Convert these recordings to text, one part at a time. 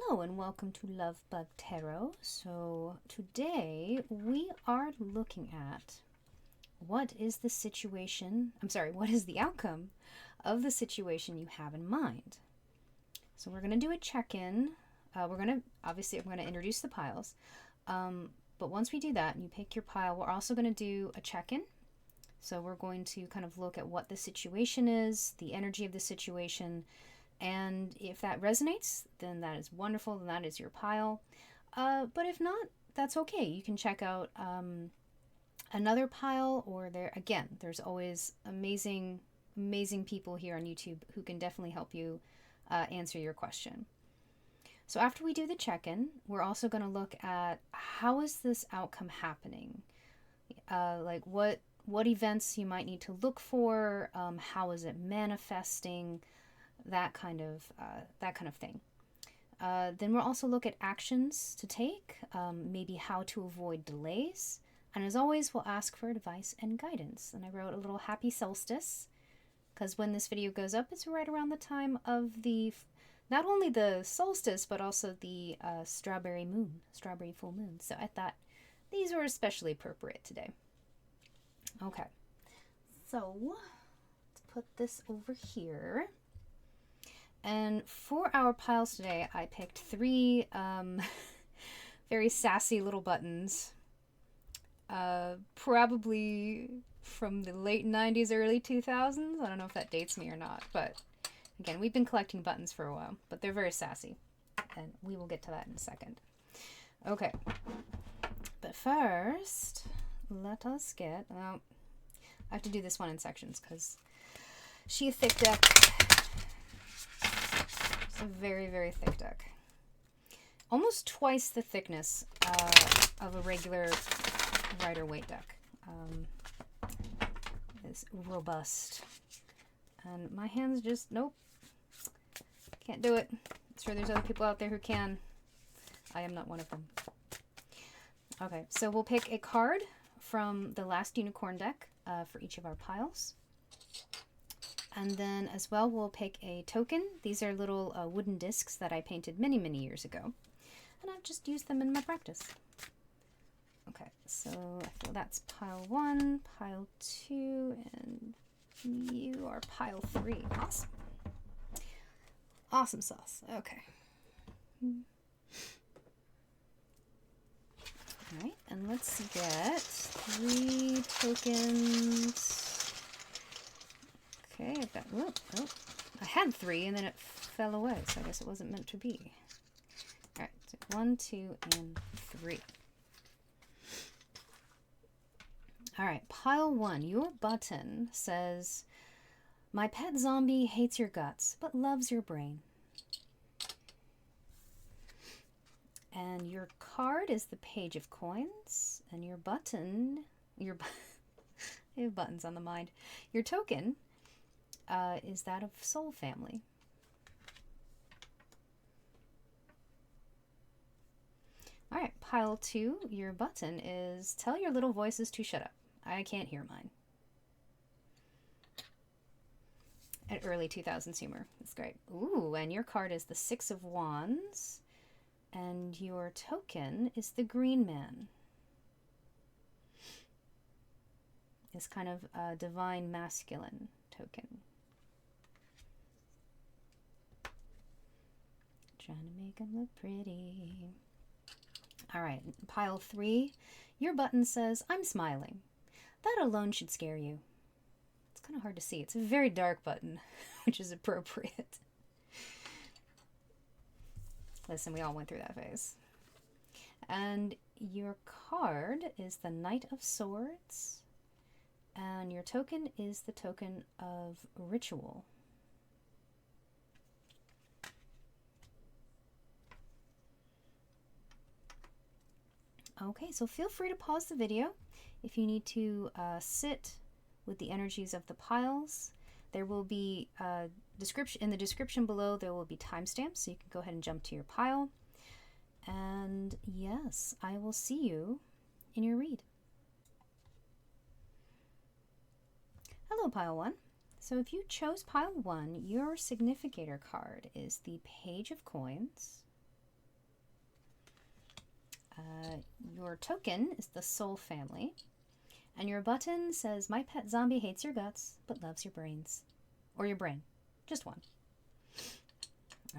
Hello and welcome to Love Bug Tarot. So today we are looking at what is the situation, what is the outcome of the situation you have in mind. So we're going to do a check-in. I'm going to introduce the piles. But once we do that and you pick your pile, we're also going to do a check-in. So we're going to kind of look at what the situation is, the energy of the situation, and if that resonates, then that is wonderful, then that is your pile. But if not, that's okay. You can check out another pile, or there's always amazing people here on YouTube who can definitely help you answer your question. So after we do the check-in, we're also going to look at how is this outcome happening? Like what events you might need to look for, how is it manifesting, that kind of thing. Then we'll also look at actions to take, maybe how to avoid delays, and as always, we'll ask for advice and guidance. And I wrote a little happy solstice, because when this video goes up, it's right around the time of not only the solstice, but also the strawberry full moon. So I thought these were especially appropriate today. Okay, so let's put this over here. And for our piles today, I picked three very sassy little buttons. Probably from the late 90s, early 2000s. I don't know if that dates me or not. But again, we've been collecting buttons for a while. But they're very sassy. And we will get to that in a second. Okay. But first, let us get... I have to do this one in sections because she a thick deck. A very, very thick deck. Almost twice the thickness of a regular Rider-Waite deck. It's robust. And my hands just, nope. Can't do it. I'm sure there's other people out there who can. I am not one of them. Okay, so we'll pick a card from the last unicorn deck for each of our piles. And then as well, we'll pick a token. These are little wooden discs that I painted many, many years ago. And I've just used them in my practice. Okay, so that's pile 1, pile 2, and you are pile 3. Awesome. Awesome sauce. Okay. All right, and let's get 3 tokens. Okay, I've got, I had 3 and then it fell away, so I guess it wasn't meant to be. All right, so 1, 2, and 3. All right, pile 1, your button says, my pet zombie hates your guts, but loves your brain. And your card is the Page of Coins, and your button, I have buttons on the mind. Your token is that of Soul Family. All right, pile 2, your button is tell your little voices to shut up. I can't hear mine. An early 2000s humor. That's great. Ooh, and your card is the 6 of Wands, and your token is the Green Man. It's kind of a divine masculine token. Trying to make them look pretty. All right, pile 3. Your button says, I'm smiling. That alone should scare you. It's kind of hard to see. It's a very dark button, which is appropriate. Listen, we all went through that phase. And your card is the Knight of Swords. And your token is the token of Ritual. Okay, so feel free to pause the video if you need to sit with the energies of the piles. There will be in the description below, there will be timestamps, so you can go ahead and jump to your pile. And yes, I will see you in your read. Hello, pile 1. So if you chose pile 1, your significator card is the Page of Coins. Your token is the soul family. And your button says, my pet zombie hates your guts, but loves your brains. Or your brain. Just one.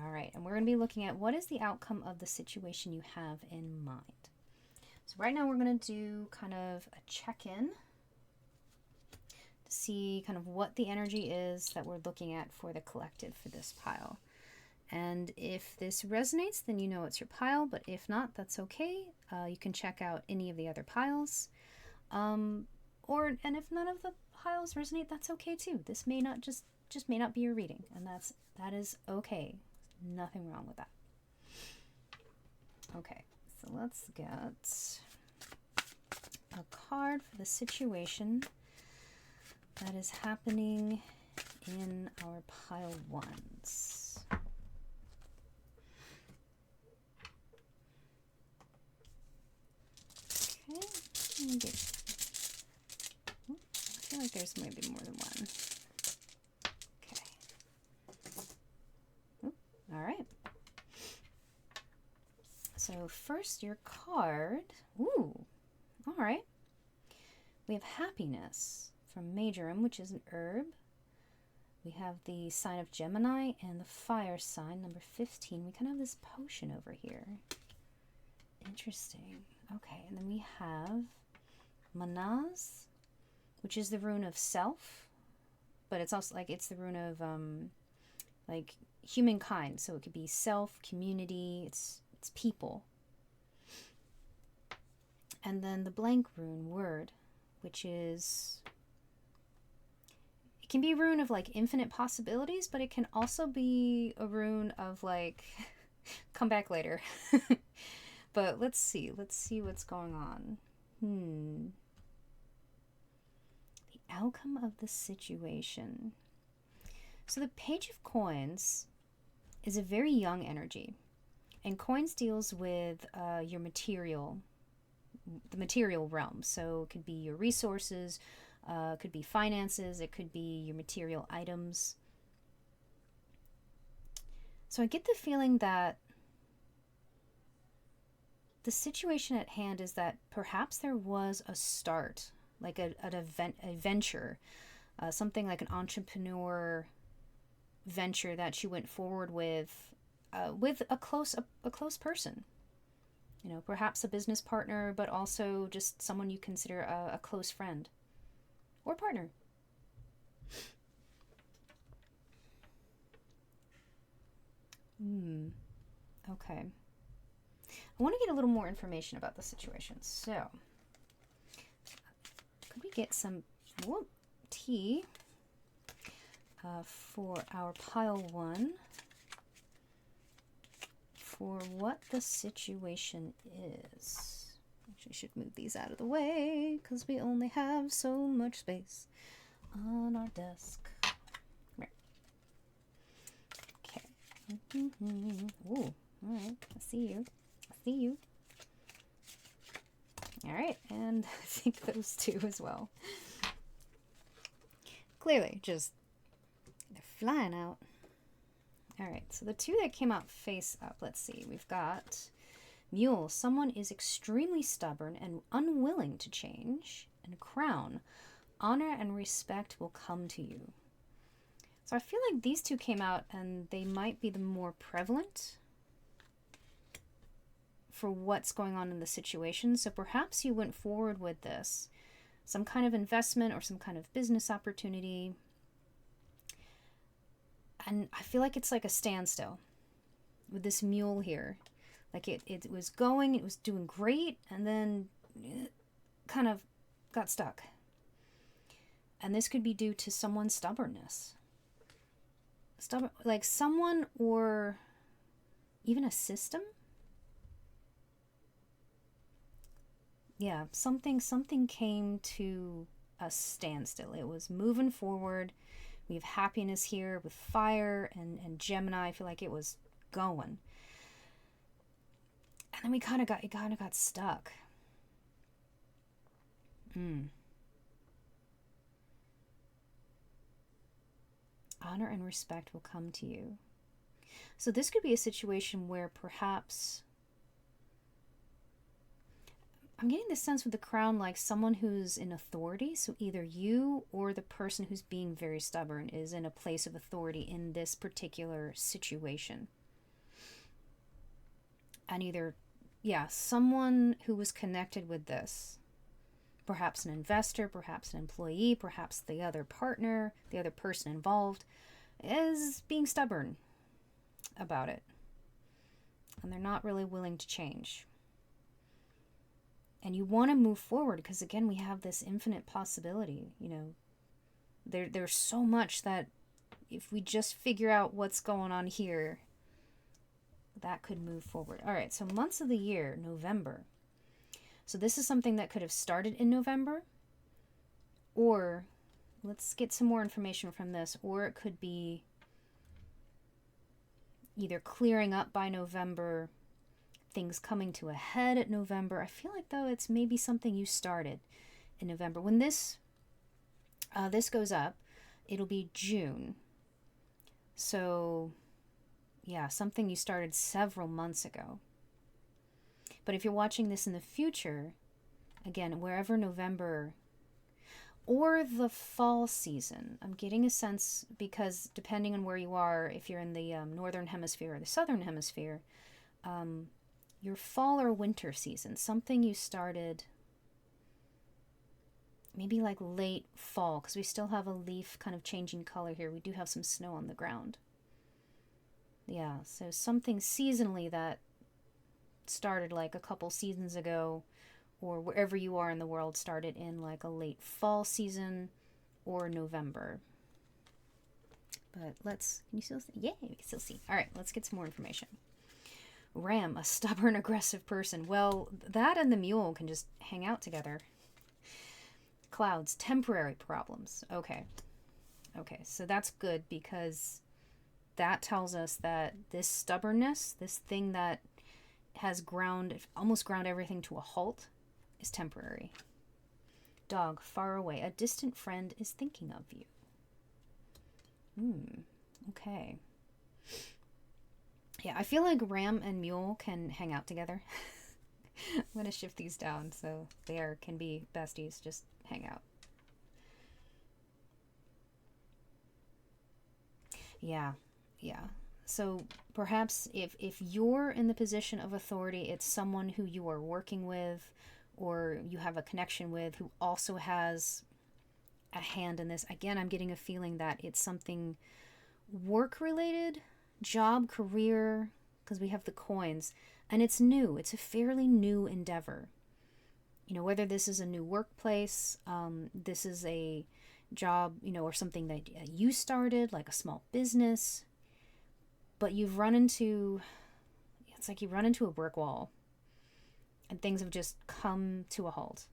All right, and we're going to be looking at what is the outcome of the situation you have in mind. So right now we're going to do kind of a check-in to see kind of what the energy is that we're looking at for the collective for this pile. And if this resonates, then you know it's your pile, but if not, that's okay. You can check out any of the other piles. And if none of the piles resonate, that's okay too. This may not just may not be your reading, and that is okay. Nothing wrong with that. Okay, so let's get a card for the situation that is happening in our pile ones. Okay, I feel like there's maybe more than one. Okay. All right. So first, your card. Ooh. All right. We have happiness from Majorum, which is an herb. We have the sign of Gemini and the fire sign, number 15. We kind of have this potion over here. Interesting. Okay, and then we have Manaz, which is the rune of self, but it's also like it's the rune of like humankind. So it could be self, community, it's people. And then the blank rune, word, which is, it can be a rune of like infinite possibilities, but it can also be a rune of like come back later. But let's see what's going on. The outcome of the situation. So the Page of Coins is a very young energy, and coins deals with your material, the material realm. So it could be your resources, it could be finances, it could be your material items. So I get the feeling that the situation at hand is that perhaps there was a start, like a venture, something like an entrepreneur venture that you went forward with a close person. You know, perhaps a business partner, but also just someone you consider a close friend or partner. Okay. I want to get a little more information about the situation. So, could we get some tea for our pile one for what the situation is? Actually, I should move these out of the way because we only have so much space on our desk. Right. Okay. Ooh, all right. I see you. See you. All right, and I think those two as well. Clearly, just they're flying out. All right, so the two that came out face up, let's see. We've got Mule. Someone is extremely stubborn and unwilling to change. And Crown. Honor and respect will come to you. So I feel like these two came out and they might be the more prevalent for what's going on in the situation. So perhaps you went forward with this, some kind of investment or some kind of business opportunity, and I feel like it's like a standstill with this mule here. Like it was going, it was doing great, and then it kind of got stuck. And this could be due to someone's stubbornness. Like someone or even a system. Yeah, something came to a standstill. It was moving forward. We have happiness here with fire and Gemini. I feel like it was going. And then it kind of got stuck. Honor and respect will come to you. So this could be a situation where perhaps I'm getting this sense with the crown, like someone who's in authority. So either you or the person who's being very stubborn is in a place of authority in this particular situation. And either, yeah, someone who was connected with this, perhaps an investor, perhaps an employee, perhaps the other partner, the other person involved, is being stubborn about it. And they're not really willing to change. And you want to move forward because, again, we have this infinite possibility. You know, there's so much that if we just figure out what's going on here, that could move forward. All right, so months of the year, November. So this is something that could have started in November, or let's get some more information from this, or it could be either clearing up by November, things coming to a head at November. I feel like, though, it's maybe something you started in November. When this goes up, it'll be June. So, yeah, something you started several months ago. But if you're watching this in the future, again, wherever November or the fall season, I'm getting a sense, because depending on where you are, if you're in the Northern Hemisphere or the Southern Hemisphere, your fall or winter season, something you started maybe like late fall, because we still have a leaf kind of changing color here. We do have some snow on the ground. Yeah, so something seasonally that started like a couple seasons ago, or wherever you are in the world, started in like a late fall season or November. But let's, can you still see? Yeah, we can still see. All right, let's get some more information. Ram, a stubborn, aggressive person. Well, that and the mule can just hang out together. Clouds, temporary problems. Okay. Okay, so that's good, because that tells us that this stubbornness, this thing that has almost ground everything to a halt, is temporary. Dog, far away. A distant friend is thinking of you. Okay. Yeah, I feel like ram and mule can hang out together. I'm going to shift these down so they can be besties. Just hang out. Yeah. So perhaps if you're in the position of authority, it's someone who you are working with or you have a connection with who also has a hand in this. Again, I'm getting a feeling that it's something work-related, job, career, because we have the coins, and it's new. It's a fairly new endeavor. You know, whether this is a new workplace, this is a job, you know, or something that you started, like a small business, but you've run into, it's like you run into a brick wall and things have just come to a halt.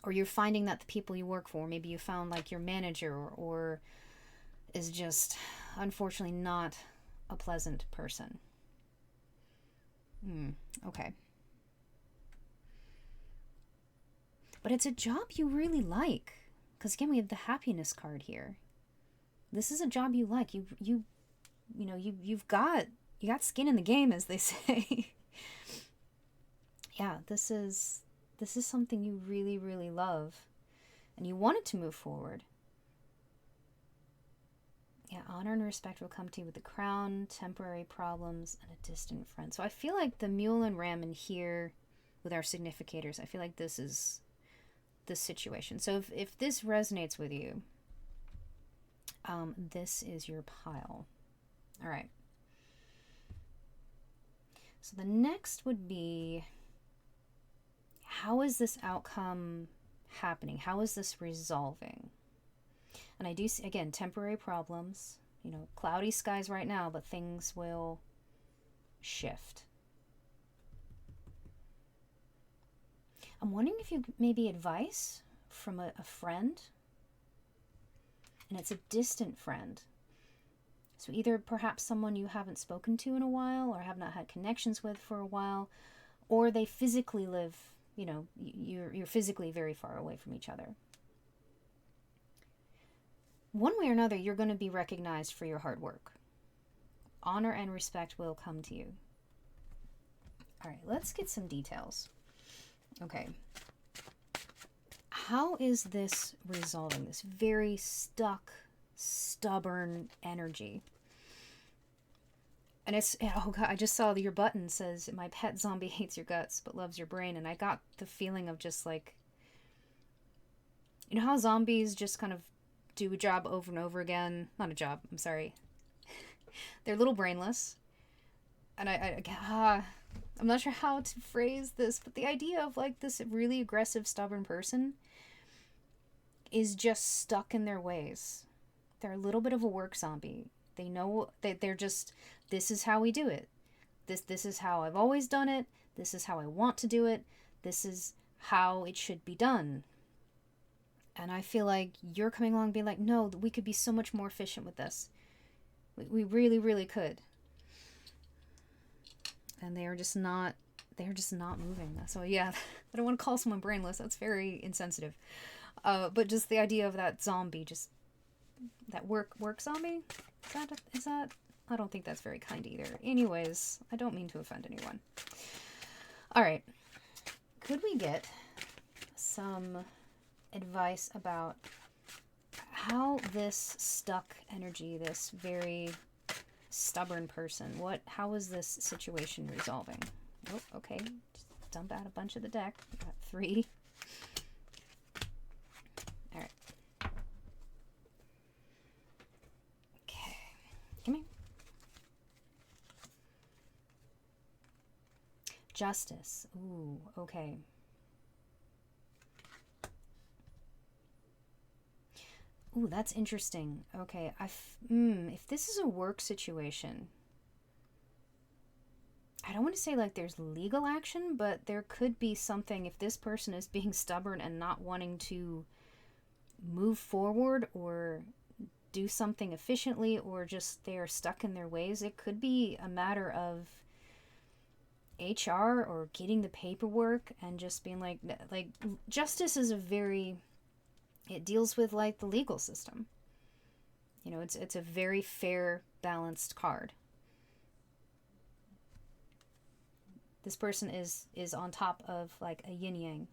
Or you're finding that the people you work for, maybe you found like your manager or is just unfortunately not a pleasant person. Okay. But it's a job you really like, because again, we have the happiness card here. This is a job you like. You've got skin in the game, as they say. Yeah, this is something you really, really love, and you want it to move forward. Yeah, honor and respect will come to you with the crown, temporary problems, and a distant friend. So I feel like the mule and ram in here with our significators, I feel like this is this situation. So if this resonates with you, this is your pile. All right. So the next would be, how is this outcome happening? How is this resolving? And I do see, again, temporary problems, you know, cloudy skies right now, but things will shift. I'm wondering if you maybe advice from a friend, and it's a distant friend. So either perhaps someone you haven't spoken to in a while or have not had connections with for a while, or they physically live, you know, you're physically very far away from each other. One way or another, you're going to be recognized for your hard work. Honor and respect will come to you. All right, let's get some details. Okay. How is this resolving this very stuck, stubborn energy? And it's, oh God, I just saw your button says, my pet zombie hates your guts but loves your brain. And I got the feeling of just like, you know how zombies just kind of do a job over and over again? Not a job, I'm sorry. They're a little brainless. And I'm not sure how to phrase this, but the idea of like this really aggressive, stubborn person is just stuck in their ways. They're a little bit of a work zombie. They know that they're just, this is how we do it. This is how I've always done it. This is how I want to do it. This is how it should be done. And I feel like you're coming along being like, no, we could be so much more efficient with this. We really, really could. And they're just not moving. So yeah, I don't want to call someone brainless. That's very insensitive. But just the idea of that zombie, just that work zombie, is that? I don't think that's very kind either. Anyways, I don't mean to offend anyone. All right, could we get some advice about how this stuck energy, this very stubborn person, how is this situation resolving? Oh, okay, just dump out a bunch of the deck. We got 3. All right. Okay, come here. Justice. Ooh, okay. Ooh, that's interesting. Okay, if this is a work situation, I don't want to say like there's legal action, but there could be something if this person is being stubborn and not wanting to move forward or do something efficiently, or just they are stuck in their ways. It could be a matter of HR or getting the paperwork and just being like justice is it deals with like the legal system. You know, it's a very fair, balanced card. This person is on top of like a yin yang. You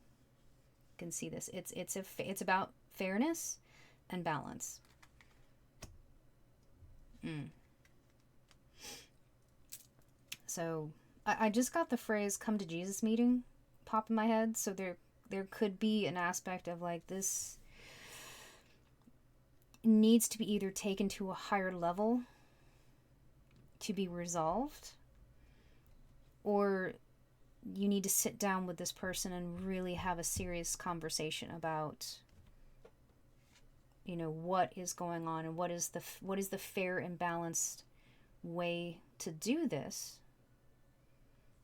can see this. It's about fairness and balance. So I just got the phrase "come to Jesus meeting" pop in my head. So there could be an aspect of like this needs to be either taken to a higher level to be resolved, or you need to sit down with this person and really have a serious conversation about, you know, what is going on and what is the fair and balanced way to do this,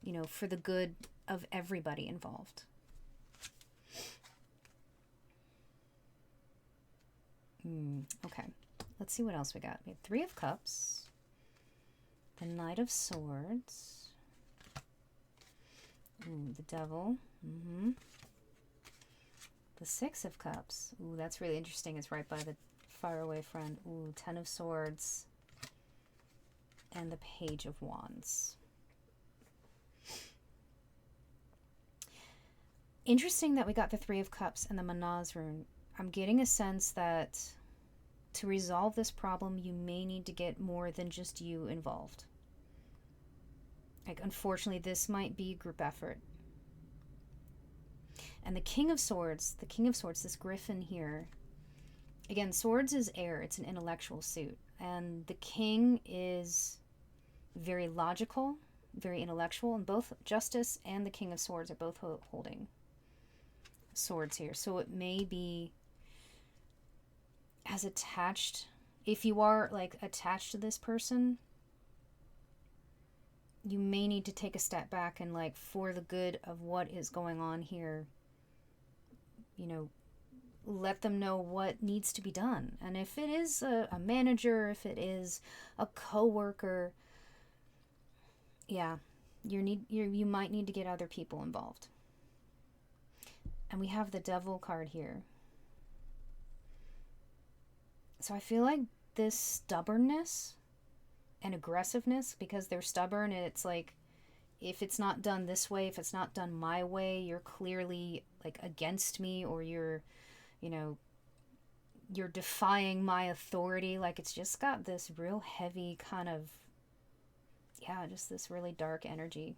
you know, for the good of everybody involved. Okay, let's see what else we got. We have 3 of Cups, the Knight of Swords, the Devil, the 6 of Cups. Ooh, that's really interesting. It's right by the faraway friend. Ooh, 10 of Swords, and the Page of Wands. Interesting that we got the 3 of Cups and the Manaz rune. I'm getting a sense that to resolve this problem, you may need to get more than just you involved. Like, unfortunately, this might be group effort. And the King of Swords, this Griffin here, again, Swords is air. It's an intellectual suit. And the King is very logical, very intellectual, and both Justice and the King of Swords are both holding swords here. So it may be as attached, if you are like attached to this person, you may need to take a step back and, like, for the good of what is going on here, you know, let them know what needs to be done. And if it is a manager, if it is a coworker, yeah, you might need to get other people involved. And we have the Devil card here. So I feel like this stubbornness and aggressiveness, because they're stubborn, and it's like if it's not done this way, if it's not done my way, you're clearly like against me, or you know, you're defying my authority. Like, it's just got this real heavy kind of, yeah, just this really dark energy.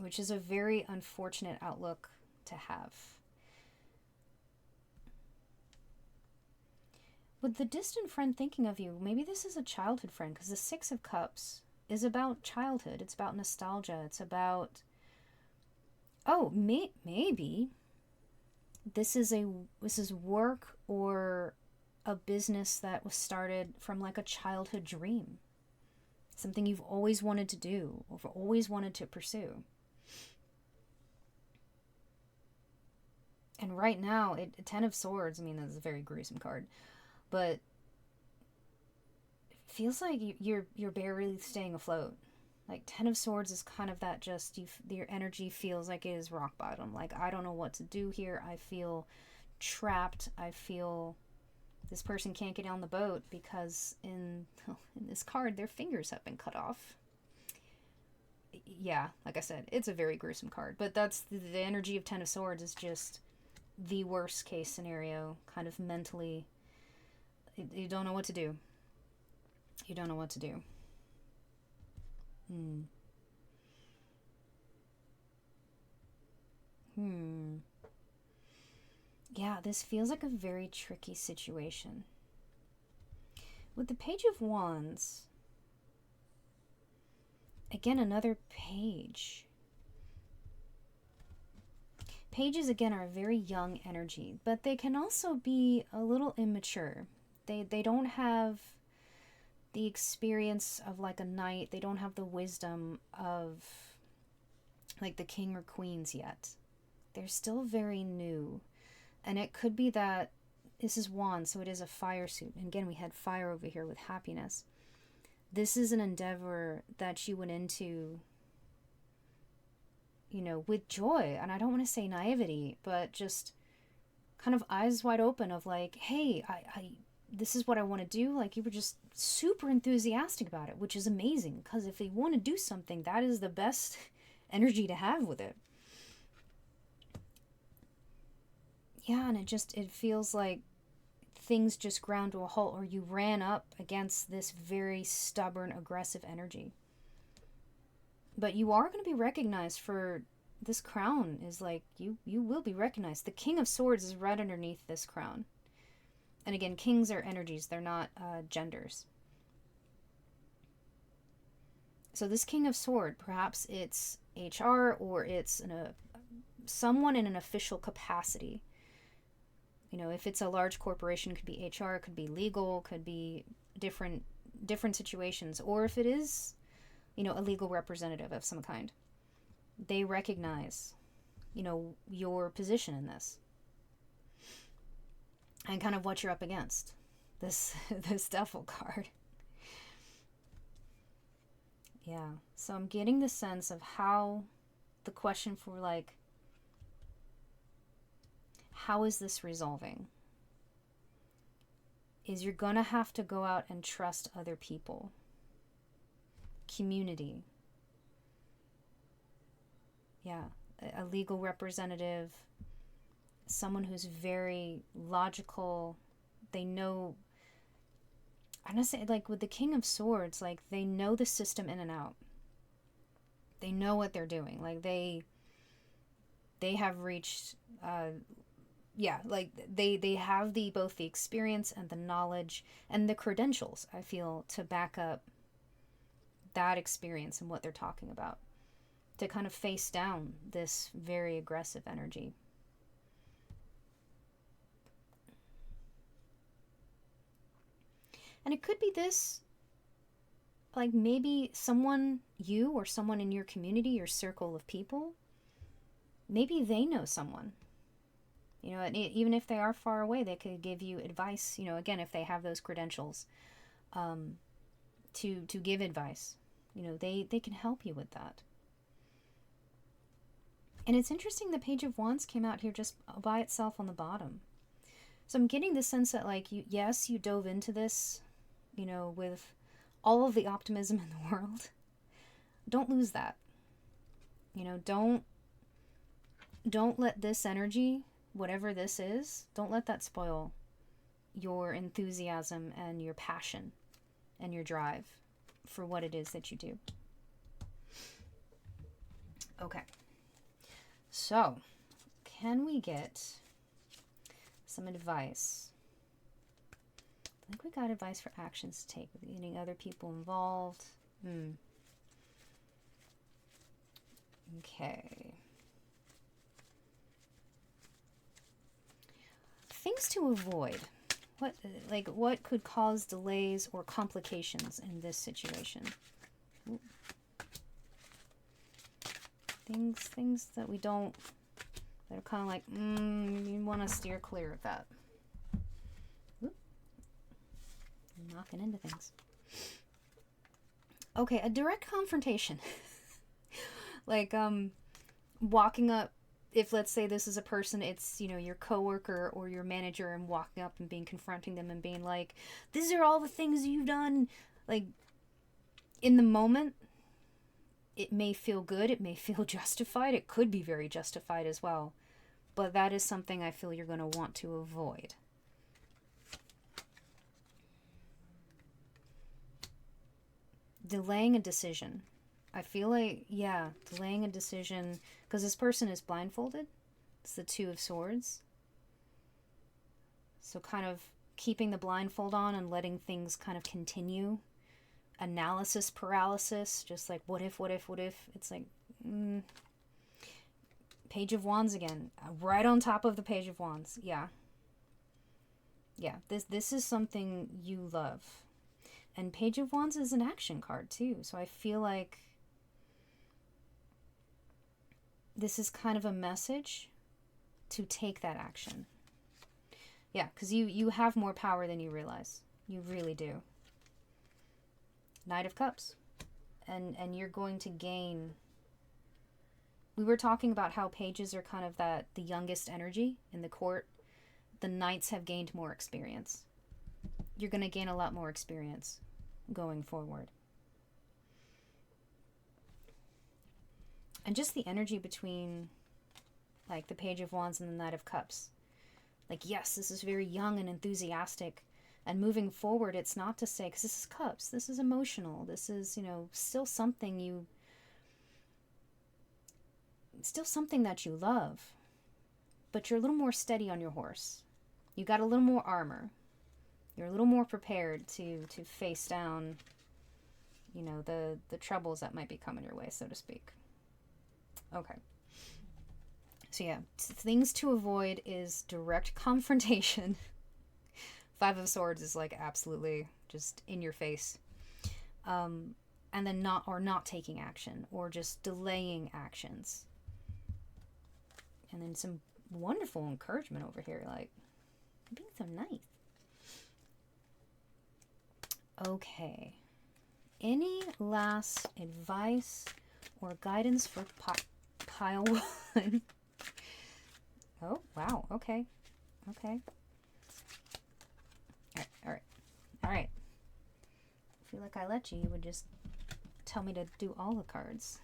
Which is a very unfortunate outlook to have. With the distant friend thinking of you, maybe this is a childhood friend, because the Six of Cups is about childhood. It's about nostalgia. It's about, oh, maybe this is work or a business that was started from like a childhood dream. Something you've always wanted to do or always wanted to pursue. And right now, Ten of Swords, I mean, that's a very gruesome card, but it feels like you're barely staying afloat. Like, Ten of Swords is kind of that, just, your energy feels like it is rock bottom. Like, I don't know what to do here. I feel trapped. I feel this person can't get on the boat because in this card, their fingers have been cut off. Yeah, like I said, it's a very gruesome card, but that's the energy of Ten of Swords is just the worst case scenario, kind of mentally. You don't know what to do. You don't know what to do. Yeah, this feels like a very tricky situation. With the Page of Wands, again, another page. Pages, again, are a very young energy, but they can also be a little immature. They don't have the experience of like a knight. They don't have the wisdom of like the king or queens yet. They're still very new. And it could be that this is Wands, so it is a fire suit. And again, we had fire over here with happiness. This is an endeavor that you went into, you know, with joy. And I don't want to say naivety, but just kind of eyes wide open of like, hey, I this is what I want to do. Like, you were just super enthusiastic about it, which is amazing, because if you want to do something, that is the best energy to have with it. Yeah, and it feels like things just ground to a halt, or you ran up against this very stubborn, aggressive energy. But you are going to be recognized for this crown. Is like, you will be recognized. The King of Swords is right underneath this crown. And again, kings are energies, they're not genders. So this King of Swords, perhaps it's HR, or it's someone in an official capacity. You know, if it's a large corporation, it could be HR, it could be legal, could be different situations. Or if it is, you know, a legal representative of some kind, they recognize, you know, your position in this and kind of what you're up against. This Devil card. Yeah, so I'm getting the sense of how the question for like, how is this resolving? Is you're gonna have to go out and trust other people. Community. Yeah, a legal representative, someone who's very logical. They know, I'm gonna say, like with the King of Swords, like they know the system in and out. They know what they're doing. Like they have reached, like they have both the experience and the knowledge and the credentials, I feel, to back up that experience and what they're talking about, to kind of face down this very aggressive energy. And it could be this, like maybe someone, you or someone in your community, your circle of people, maybe they know someone. You know, even if they are far away, they could give you advice, you know, again, if they have those credentials, to give advice. You know, they can help you with that. And it's interesting, the Page of Wands came out here just by itself on the bottom. So I'm getting the sense that, like, you dove into this you know, with all of the optimism in the world. Don't lose that. You know, don't let this energy, whatever this is, don't let that spoil your enthusiasm and your passion and your drive for what it is that you do. Okay. So, can we get some advice? I think we got advice for actions to take with getting other people involved. Okay. Things to avoid. What could cause delays or complications in this situation? Ooh. Things that we don't, that are kind of like, you want to steer clear of that. Ooh. I'm knocking into things. Okay, a direct confrontation. Like, walking up, if let's say this is a person, it's, you know, your coworker or your manager, and walking up and confronting them and being like, these are all the things you've done. Like, in the moment, it may feel good, it may feel justified, it could be very justified as well. But that is something I feel you're going to want to avoid. Delaying a decision. I feel like, yeah, delaying a decision, because this person is blindfolded. It's the Two of Swords. So kind of keeping the blindfold on and letting things kind of continue. Analysis paralysis, just like what if. It's like, Page of Wands again. Right on top of the Page of Wands. Yeah. Yeah, this is something you love. And Page of Wands is an action card too. So I feel like this is kind of a message to take that action. Yeah, because you have more power than you realize. You really do. Knight of Cups. And you're going to gain... We were talking about how pages are kind of the youngest energy in the court. The knights have gained more experience. You're going to gain a lot more experience going forward. And just the energy between, like, the Page of Wands and the Knight of Cups. Like, yes, this is very young and enthusiastic. And moving forward, it's not to say, because this is Cups, this is emotional. This is, you know, still something that you love. But you're a little more steady on your horse. You got a little more armor. You're a little more prepared to face down, you know, the troubles that might be coming your way, so to speak. Okay. So yeah, things to avoid is direct confrontation. Five of Swords is like absolutely just in your face. And then not taking action or just delaying actions. And then some wonderful encouragement over here, like, you're being so nice. Okay. Any last advice or guidance for pile one? Oh, wow. Okay. Okay. All right. I feel like I let you. You would just tell me to do all the cards.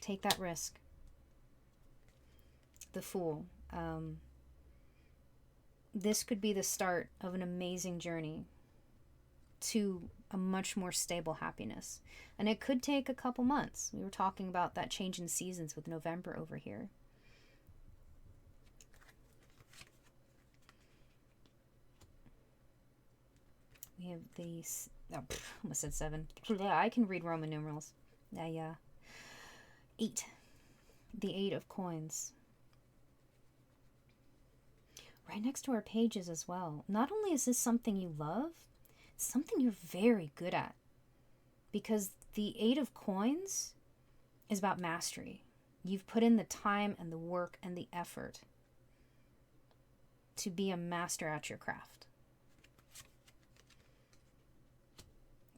Take that risk. The Fool. This could be the start of an amazing journey to a much more stable happiness. And it could take a couple months. We were talking about that change in seasons with November over here. We have these... Oh, almost said 7. I can read Roman numerals. 8. The 8 of Coins. Right next to our pages as well. Not only is this something you love, it's something you're very good at. Because the 8 of Coins is about mastery. You've put in the time and the work and the effort to be a master at your craft.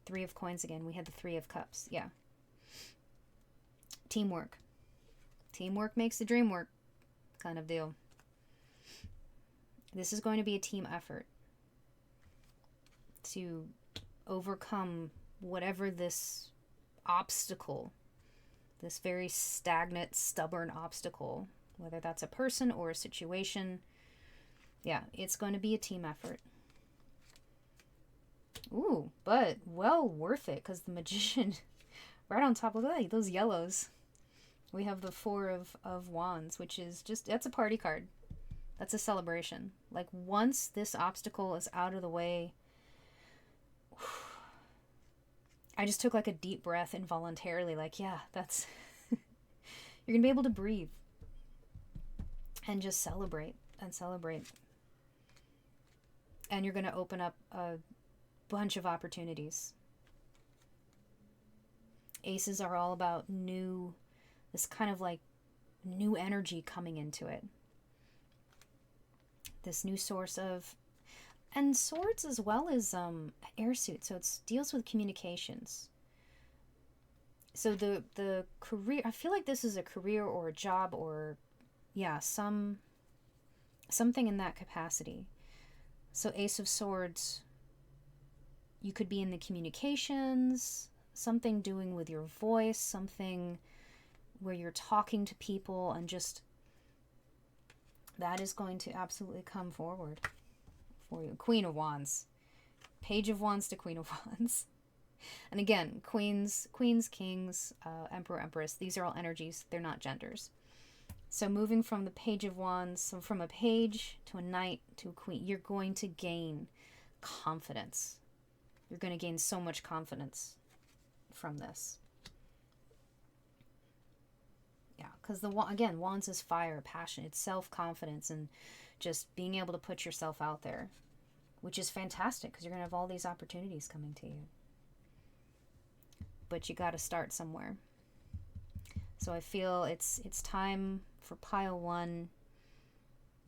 3 of Coins again. We had the 3 of Cups. Yeah. Teamwork. Teamwork makes the dream work kind of deal. This is going to be a team effort to overcome whatever this obstacle, this very stagnant, stubborn obstacle, whether that's a person or a situation. Yeah, it's going to be a team effort. Ooh, but well worth it, because the Magician, right on top of that, those yellows. We have the Four of Wands, which is just, that's a party card. That's a celebration. Like, once this obstacle is out of the way, I just took like a deep breath involuntarily. Like, yeah, that's, you're going to be able to breathe and just celebrate and celebrate. And you're going to open up a bunch of opportunities. Aces are all about new, this kind of like new energy coming into it. This new source of, and swords as well as air suit, so it deals with communications. So the career, I feel like this is a career or a job or, yeah, something in that capacity. So Ace of Swords, you could be in the communications, something doing with your voice, something where you're talking to people, and just that is going to absolutely come forward for you. Queen of Wands. Page of Wands to Queen of Wands. And again, queens, kings, emperor, empress, these are all energies. They're not genders. So moving from the Page of Wands, so from a page to a knight to a queen, you're going to gain confidence. You're going to gain so much confidence from this. Yeah, because again, Wands is fire, passion, it's self-confidence, and just being able to put yourself out there, which is fantastic because you're going to have all these opportunities coming to you. But you got to start somewhere. So I feel it's time for pile 1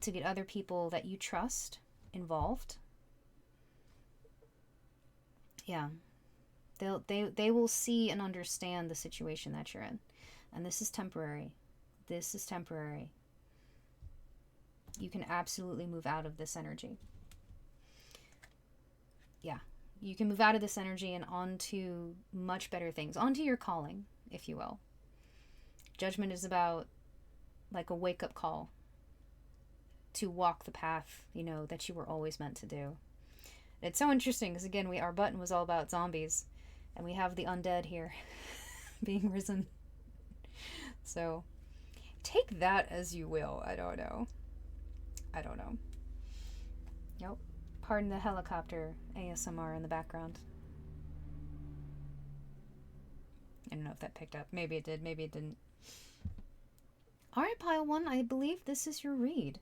to get other people that you trust involved. Yeah. They will see and understand the situation that you're in. And this is temporary. This is temporary. You can absolutely move out of this energy. Yeah. You can move out of this energy and onto much better things. Onto your calling, if you will. Judgment is about like a wake-up call to walk the path, you know, that you were always meant to do. It's so interesting because, again, our button was all about zombies. And we have the undead here being risen. So take that as you will. I don't know. Nope. Pardon the helicopter ASMR in the background. I don't know if that picked up. Maybe it did. Maybe it didn't. All right, pile 1. I believe this is your read.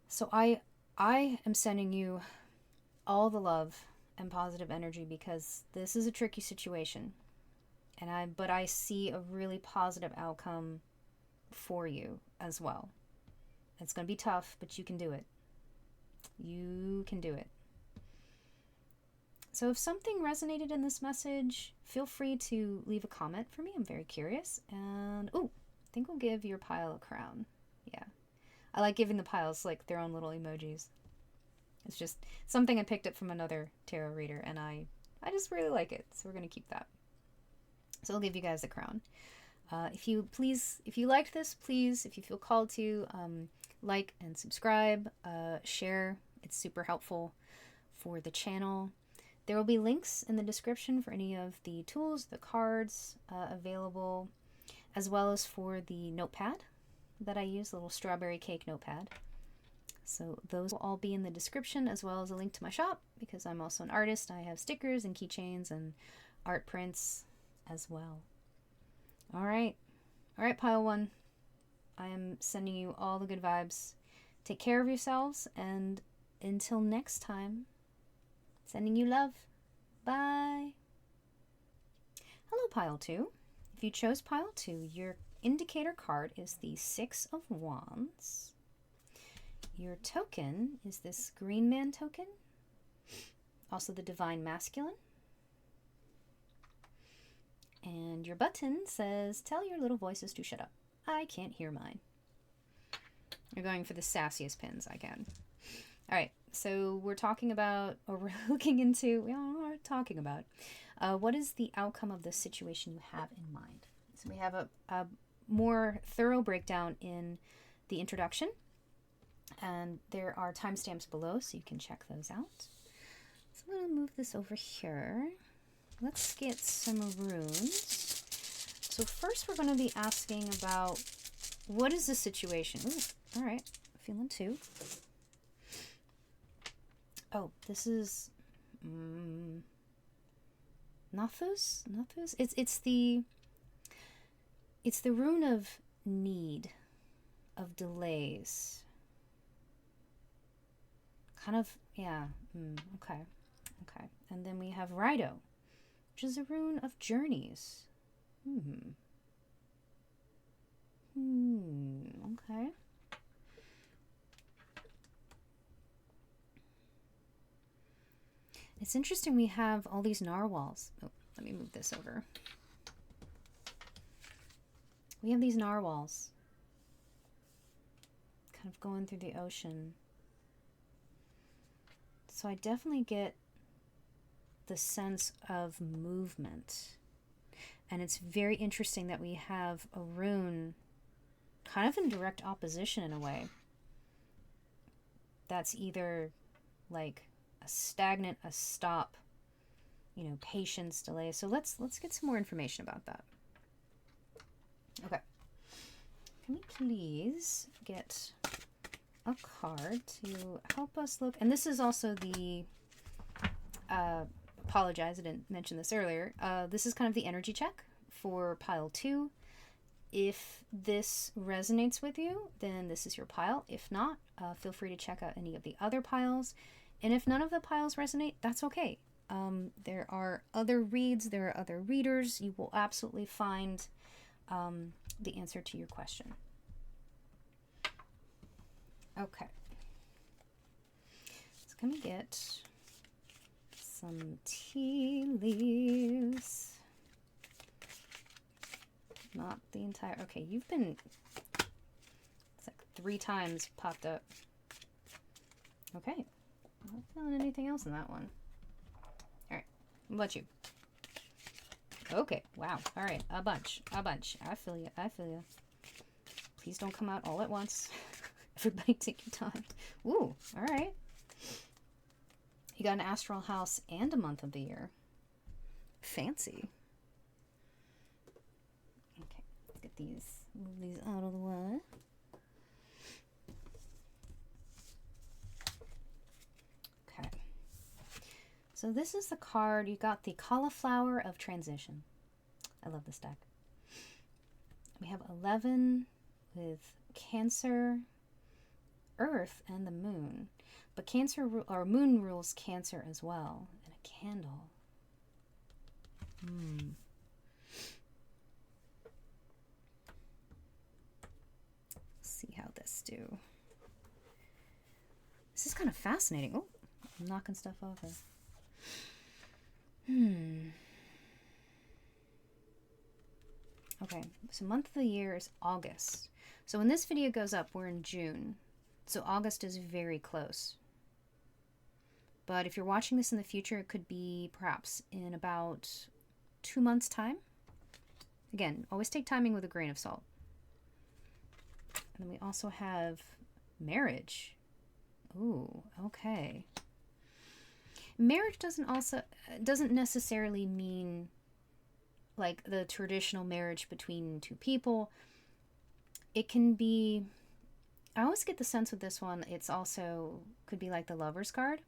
So I am sending you all the love and positive energy because this is a tricky situation. But I see a really positive outcome for you as well. It's going to be tough, but you can do it. You can do it. So if something resonated in this message, feel free to leave a comment for me. I'm very curious. And, I think we'll give your pile a crown. Yeah. I like giving the piles like their own little emojis. It's just something I picked up from another tarot reader, and I just really like it. So we're going to keep that. So I'll give you guys a crown. If you liked this, please, if you feel called to, like and subscribe, share. It's super helpful for the channel. There will be links in the description for any of the tools, the cards available, as well as for the notepad that I use, the little strawberry cake notepad. So those will all be in the description, as well as a link to my shop, because I'm also an artist. I have stickers and keychains and art prints as well. All right, pile 1. I am sending you all the good vibes. Take care of yourselves, and until next time, sending you love. Bye. Hello, pile 2. If you chose pile 2, your indicator card is the 6 of Wands. Your token is this Green Man token, also the Divine Masculine. And your button says, tell your little voices to shut up. I can't hear mine. You're going for the sassiest pins I can. All right, so we're talking about, or we're looking into, we are talking about, what is the outcome of the situation you have in mind? So we have a more thorough breakdown in the introduction, and there are timestamps below, so you can check those out. So I'm going to move this over here. Let's get some runes. So first we're going to be asking about, what is the situation? Ooh, all right, feeling two. Oh, this is Nathus? Nathus? It's the rune of need, of delays. Kind of, yeah. Okay. Okay. And then we have Rido, which is a rune of journeys. Okay. It's interesting we have all these narwhals. Oh, let me move this over. We have these narwhals kind of going through the ocean. So I definitely get the sense of movement. And it's very interesting that we have a rune kind of in direct opposition in a way. That's either like a stagnant, a stop, you know, patience, delay. So let's get some more information about that. Okay. Can we please get a card to help us look? And this is also the, apologize, I didn't mention this earlier. This is kind of the energy check for pile 2. If this resonates with you, then this is your pile. If not, feel free to check out any of the other piles. And if none of the piles resonate, that's okay. There are other reads, there are other readers. You will absolutely find the answer to your question. Okay. So can we get some tea leaves? Not the entire, okay, you've been, it's like 3 times popped up. Okay. Not feeling anything else in that one. All right, what about you? Okay, wow. All right, a bunch. I feel you. Please don't come out all at once. Everybody take your time. Ooh, all right. You got an astral house and a month of the year. Fancy. Okay, let's get these, move these out of the way. Okay. So this is the card. You got the Cauliflower of Transition. I love this deck. We have 11 with Cancer, Earth, and the Moon. But Cancer, or Moon rules Cancer as well. And a candle. Let's see how this do. This is kind of fascinating. Oh, I'm knocking stuff over. Okay, so month of the year is August. So when this video goes up, we're in June. So August is very close. But if you're watching this in the future, it could be perhaps in about 2 months' time. Again, always take timing with a grain of salt. And then we also have marriage. Ooh, okay. Marriage doesn't necessarily mean like the traditional marriage between 2 people. It can be, I always get the sense with this one, it's also could be like the Lover's card,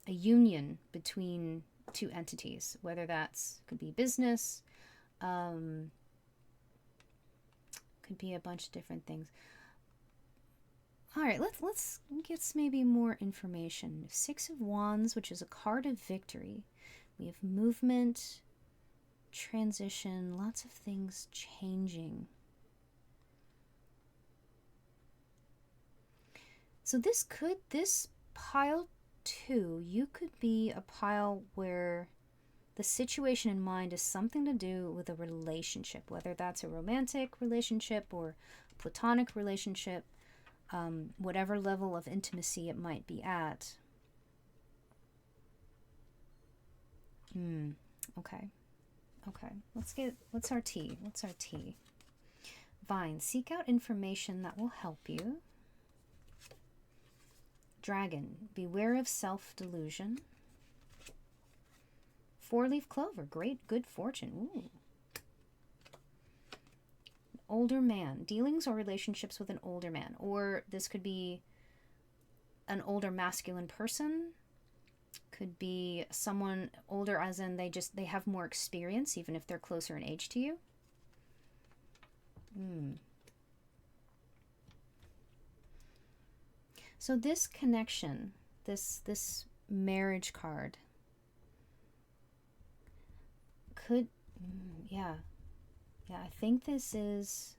a union between 2 entities, whether that's could be business, could be a bunch of different things. All right, let's get maybe more information. 6 of Wands, which is a card of victory. We have movement, transition, lots of things changing. So this pile 2, you could be a pile where the situation in mind is something to do with a relationship, whether that's a romantic relationship or platonic relationship. whatever level of intimacy it might be at. Okay. Okay. What's our tea? What's our tea? Vine, seek out information that will help you. Dragon, beware of self-delusion. Four-leaf clover, great good fortune. Ooh. Older man, dealings or relationships with an older man. Or this could be an older masculine person. Could be someone older as in they have more experience, even if they're closer in age to you. So this connection, this marriage card could, I think this is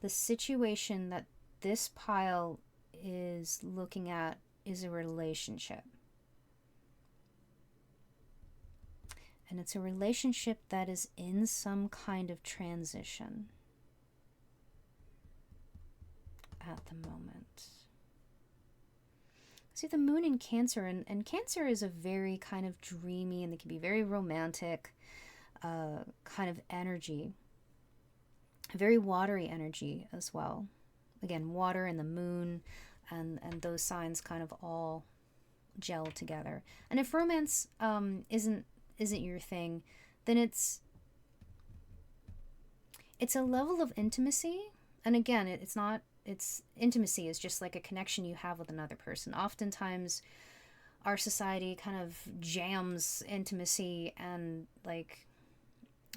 the situation that this pile is looking at is a relationship. And it's a relationship that is in some kind of transition at the moment. See the moon in Cancer, and Cancer is a very kind of dreamy, and they can be very romantic kind of energy. A very watery energy as well. Again, water and the moon and those signs kind of all gel together. And if romance isn't your thing, then it's a level of intimacy. And again, it's intimacy is just like a connection you have with another person. Oftentimes our society kind of jams intimacy and like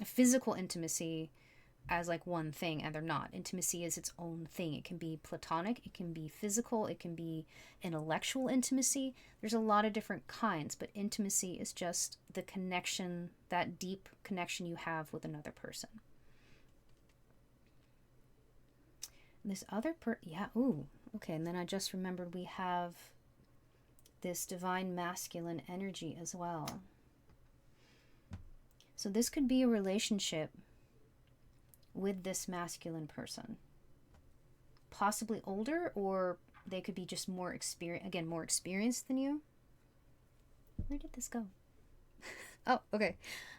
physical intimacy as like one thing, and they're not. Intimacy is its own thing. It can be platonic, it can be physical, it can be intellectual intimacy. There's a lot of different kinds, but intimacy is just the connection, that deep connection you have with another person. This other okay, and then I just remembered we have this divine masculine energy as well. So this could be a relationship with this masculine person. Possibly older, or they could be just more experienced than you. Where did this go? Oh, okay.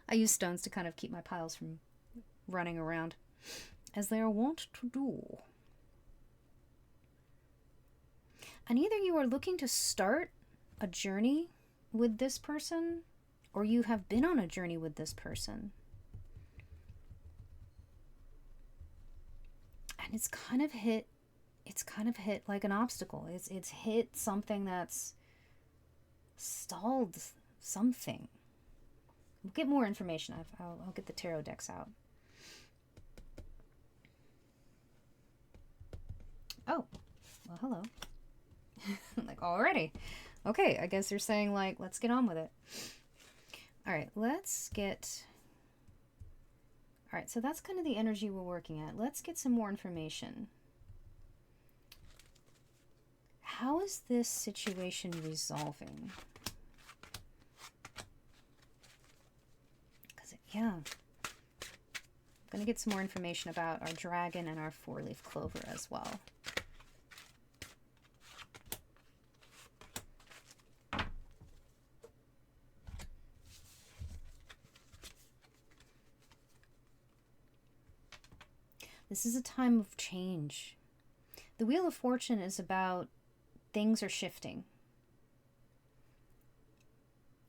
I use stones to kind of keep my piles from running around, as they are wont to do. And either you are looking to start a journey with this person, or you have been on a journey with this person. And it's kind of hit like an obstacle. It's hit something that's stalled something. We'll get more information. I'll get the tarot decks out. Oh, well, hello. Like, already. Okay, I guess they're saying, like, let's get on with it. All right, All right, so that's kind of the energy we're working at. Let's get some more information. How is this situation resolving? I'm going to get some more information about our dragon and our four-leaf clover as well. This is a time of change. The Wheel of Fortune is about things are shifting.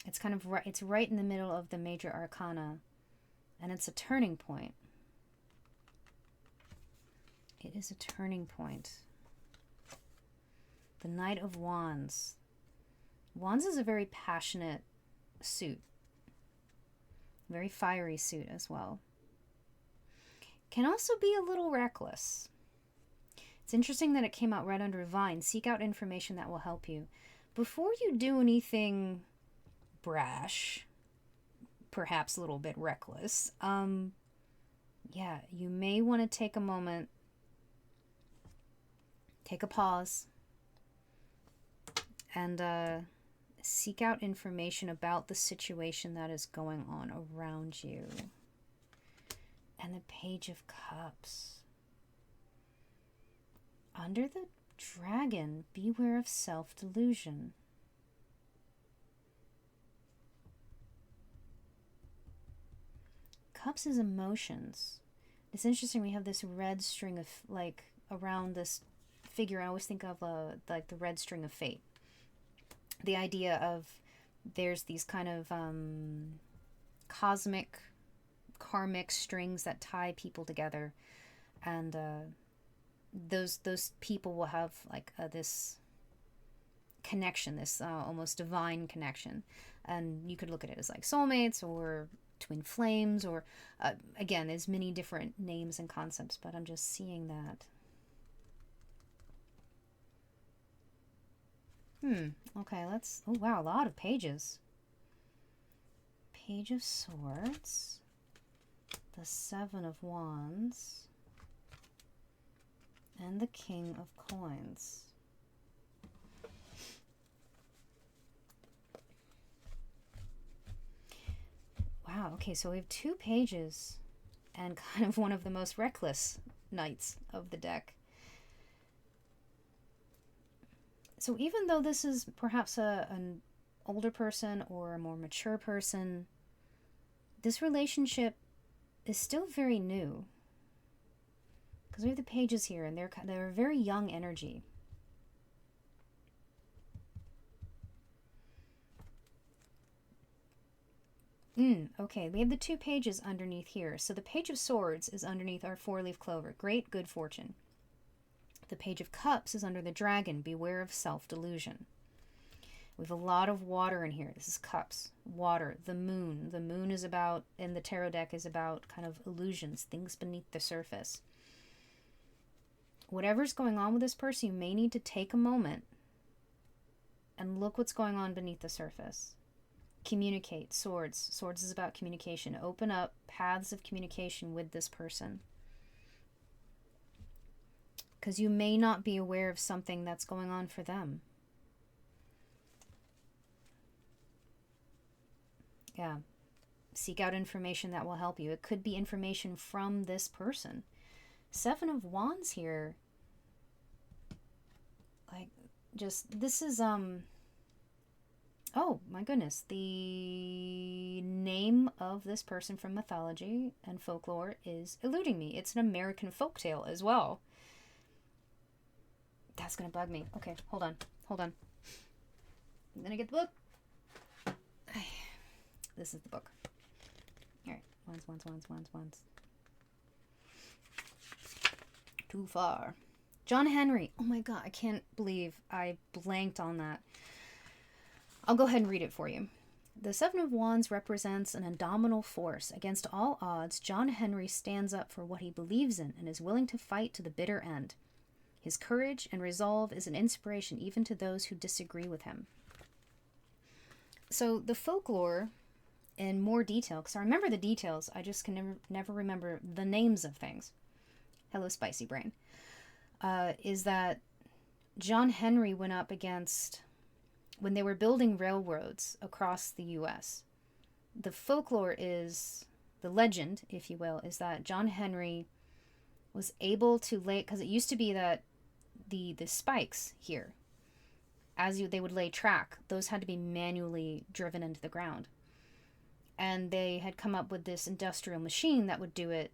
It's kind of it's right in the middle of the major arcana, and it's a turning point. It is a turning point. The Knight of Wands. Wands is a very passionate suit. Very fiery suit as well. Can also be a little reckless. It's interesting that it came out right under Vine. Seek out information that will help you. Before you do anything brash, perhaps a little bit reckless, you may want to take a moment, take a pause, and seek out information about the situation that is going on around you. And the Page of Cups. Under the Dragon, beware of self-delusion. Cups is emotions. It's interesting, we have this red string of, like, around this figure. I always think of, like, the red string of fate. The idea of there's these kind of cosmic, karmic strings that tie people together. And those people will have, like, this connection, this almost divine connection. And you could look at it as, like, soulmates or twin flames, or again, there's many different names and concepts, but I'm just seeing that. Okay, let's, oh wow, a lot of pages. Page of Swords, the Seven of Wands, and the King of Coins. Wow, okay, so we have 2 pages and kind of one of the most reckless knights of the deck. So even though this is perhaps an older person or a more mature person, this relationship is still very new. Because we have the pages here, and they're very young energy. Okay, we have the 2 pages underneath here. So the Page of Swords is underneath our 4-leaf clover. Great good fortune. The Page of Cups is under the dragon. Beware of self-delusion. We have a lot of water in here. This is cups, water, the moon. The moon is about, in the tarot deck, is about kind of illusions, things beneath the surface. Whatever's going on with this person, you may need to take a moment and look what's going on beneath the surface. Communicate. Swords. Swords is about communication. Open up paths of communication with this person. Because you may not be aware of something that's going on for them. Yeah. Seek out information that will help you. It could be information from this person. 7 of Wands here. Like, just, this is, oh my goodness, the name of this person from mythology and folklore is eluding me. It's an American folktale as well. That's gonna bug me. Okay, hold on. I'm gonna get the book. This is the book. Alright, Wands. Too far. John Henry. Oh my god, I can't believe I blanked on that. I'll go ahead and read it for you. The 7 of Wands represents an indomitable force. Against all odds, John Henry stands up for what he believes in and is willing to fight to the bitter end. His courage and resolve is an inspiration even to those who disagree with him. So the folklore, in more detail, because I remember the details, I just can never remember the names of things. Hello, spicy brain. Is that John Henry went up against, when they were building railroads across the U.S., the folklore is, the legend, if you will, is that John Henry was able to lay, because it used to be that the spikes here, they would lay track, those had to be manually driven into the ground. And they had come up with this industrial machine that would do it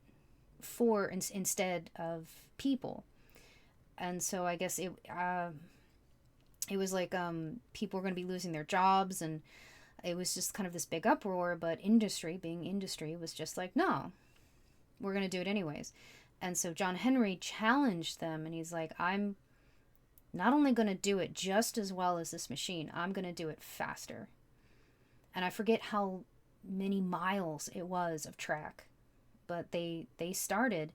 instead of people. And so I guess it was like people were going to be losing their jobs, and it was just kind of this big uproar, but industry, being industry, was just like, no, we're going to do it anyways. And so John Henry challenged them, and he's like, I'm not only going to do it just as well as this machine, I'm going to do it faster. And I forget how many miles it was of track, but they started,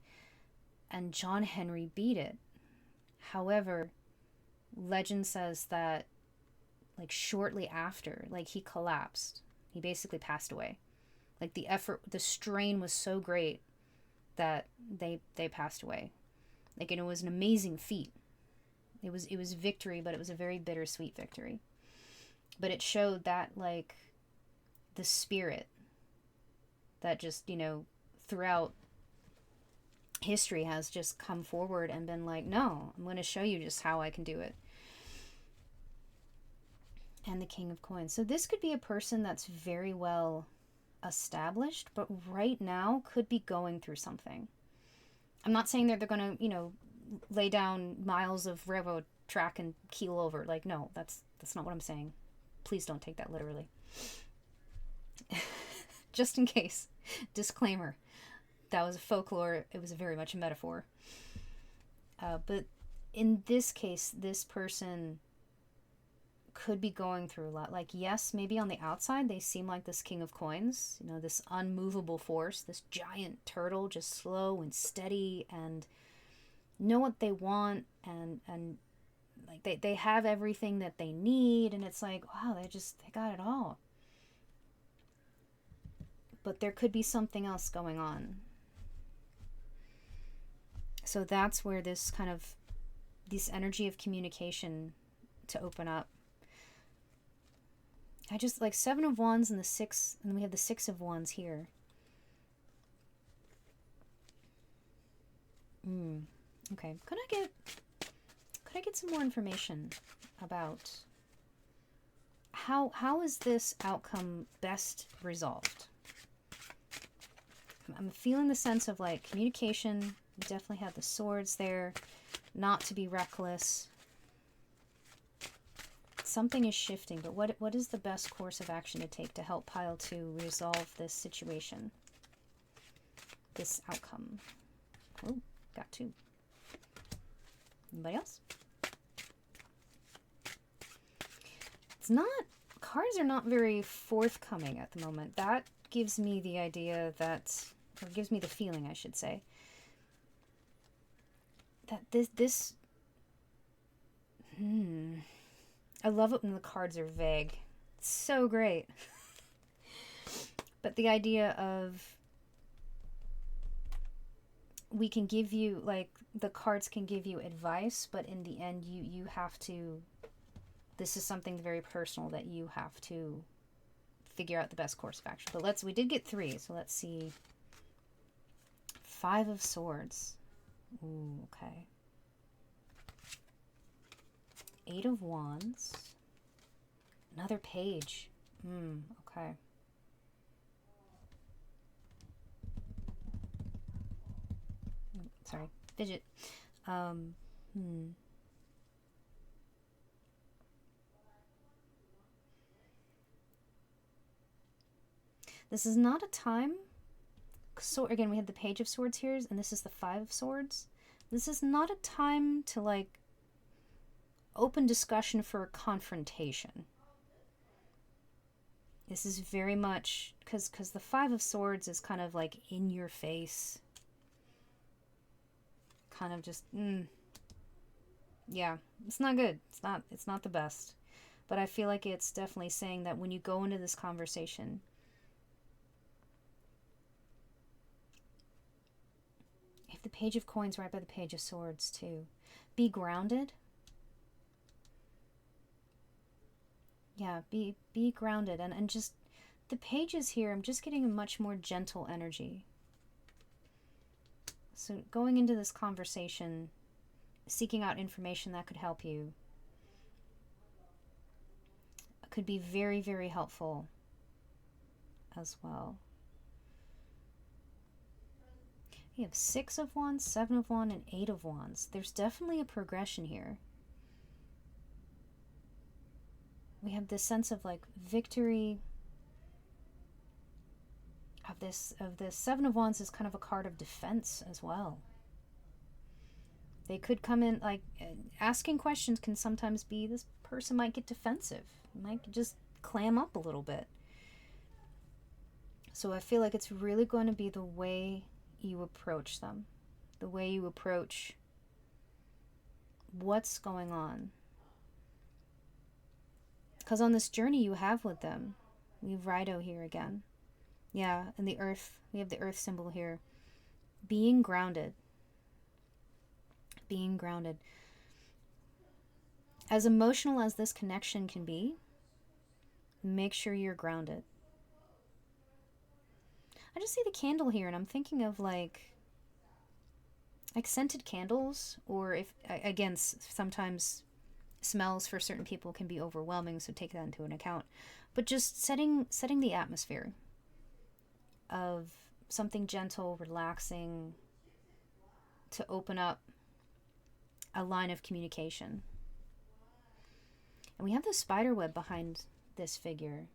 and John Henry beat it. However, legend says that, like, shortly after, like, he collapsed. He basically passed away. Like, the strain was so great that they passed away. Like, and it was an amazing feat. It was victory, but it was a very bittersweet victory. But it showed that, like, the spirit that just, throughout history has just come forward and been like, no, I'm going to show you just how I can do it. And the King of Coins. So this could be a person that's very well established, but right now could be going through something. I'm not saying that they're going to, lay down miles of railroad track and keel over. Like, no, that's not what I'm saying. Please don't take that literally. Just in case. Disclaimer. That was a folklore. It was very much a metaphor. But in this case, this person could be going through a lot. Like, yes, maybe on the outside they seem like this King of Coins, this unmovable force, this giant turtle, just slow and steady and know what they want, and like they have everything that they need, and it's like, wow, they got it all. But there could be something else going on. So that's where this energy of communication to open up. I just like 7 of Wands and the 6, and then we have the 6 of Wands here. Okay, could I get some more information about how is this outcome best resolved? I'm feeling the sense of like communication. We definitely have the swords there, not to be reckless. Something is shifting, but what is the best course of action to take to help pile 2 resolve this situation, this outcome? Oh, got 2. Anybody else? Cards are not very forthcoming at the moment. That gives me the idea that, or gives me the feeling, I should say, that this I love it when the cards are vague. It's so great. But the idea of, we can give you, like, the cards can give you advice, but in the end you have to, this is something very personal that you have to figure out the best course of action. But we did get 3, so let's see. 5 of Swords. Ooh, okay. 8 of Wands. Another Page. Okay. Sorry, fidget. This is not a time. So again, we have the Page of Swords here, and this is the 5 of Swords. This is not a time to like open discussion for a confrontation. This is very much because the 5 of Swords is kind of like in your face, kind of just yeah, it's not good. It's not the best. But I feel like it's definitely saying that when you go into this conversation, if the Page of Coins right by the Page of Swords too, be grounded. Yeah, be grounded, and just the pages here, I'm just getting a much more gentle energy. So going into this conversation, seeking out information that could help you could be very, very helpful as well. You have 6 of Wands, 7 of Wands, and 8 of Wands. There's definitely a progression here. We have this sense of like victory. Of the 7 of Wands is kind of a card of defense as well. They could come in, like, asking questions can sometimes be, this person might get defensive, might just clam up a little bit. So I feel like it's really going to be the way you approach them, the way you approach what's going on. Because on this journey you have with them, we have Rido here again. Yeah, and the earth, we have the earth symbol here. Being grounded. Being grounded. As emotional as this connection can be, make sure you're grounded. I just see the candle here, and I'm thinking of like like scented candles, or if, again, sometimes smells for certain people can be overwhelming, so take that into an account. But just setting the atmosphere of something gentle, relaxing, to open up a line of communication. And we have the spider web behind this figure.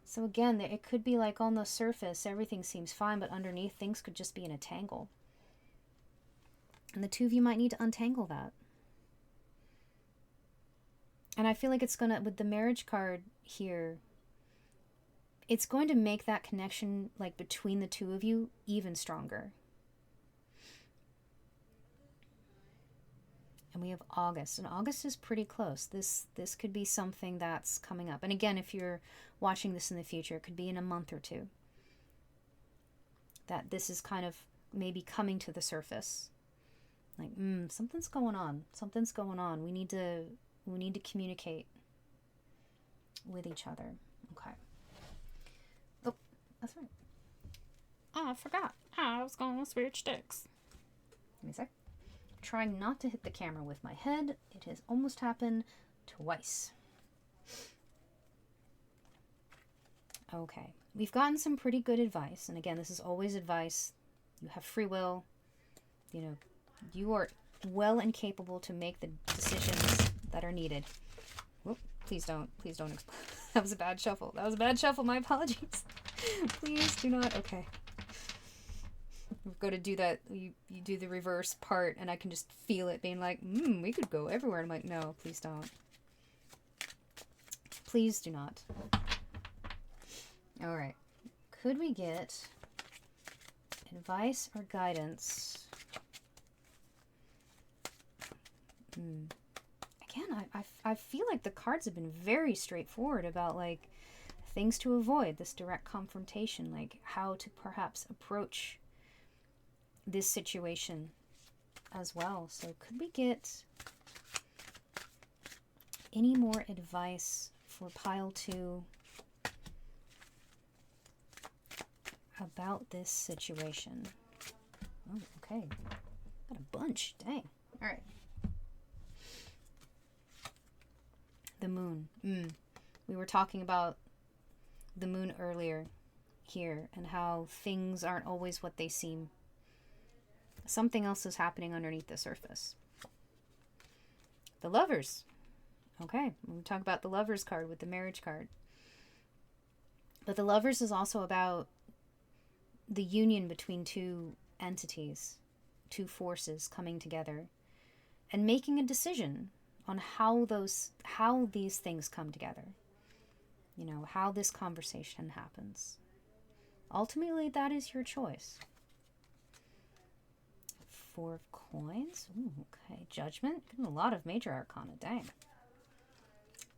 So again, it could be like on the surface, everything seems fine, but underneath things could just be in a tangle. And the two of you might need to untangle that. And I feel like it's going to, with the marriage card here, it's going to make that connection, like between the two of you, even stronger. And we have August, and August is pretty close. This could be something that's coming up. And again, if you're watching this in the future, it could be in a month or two, that this is kind of maybe coming to the surface. Like, something's going on. Something's going on. We need to communicate with each other. Okay. Oh, that's right. Oh, I forgot. I was going to switch sticks. Give me a sec. Trying not to hit the camera with my head. It has almost happened twice. Okay. We've gotten some pretty good advice. And again, this is always advice. You have free will. You know, you are well and capable to make the decisions that are needed. Whoop, please don't. That was a bad shuffle. My apologies. Please do not. Okay. We've got to do that. You do the reverse part, and I can just feel it being like, we could go everywhere. I'm like, no, please don't. Please do not. All right. Could we get advice or guidance? Again, I feel like the cards have been very straightforward about, like, things to avoid, this direct confrontation, like how to perhaps approach this situation as well. So could we get any more advice for pile 2 about this situation? Oh, okay. Got a bunch. Dang. All right. The moon. We were talking about the moon earlier here and how things aren't always what they seem. Something else is happening underneath the surface. The Lovers. Okay, we'll talk about the Lovers card with the marriage card. But the Lovers is also about the union between two entities, two forces coming together and making a decision on how these things come together. You know, how this conversation happens. Ultimately, that is your choice. 4 of coins. Ooh, okay. Judgment. A lot of major arcana. Dang.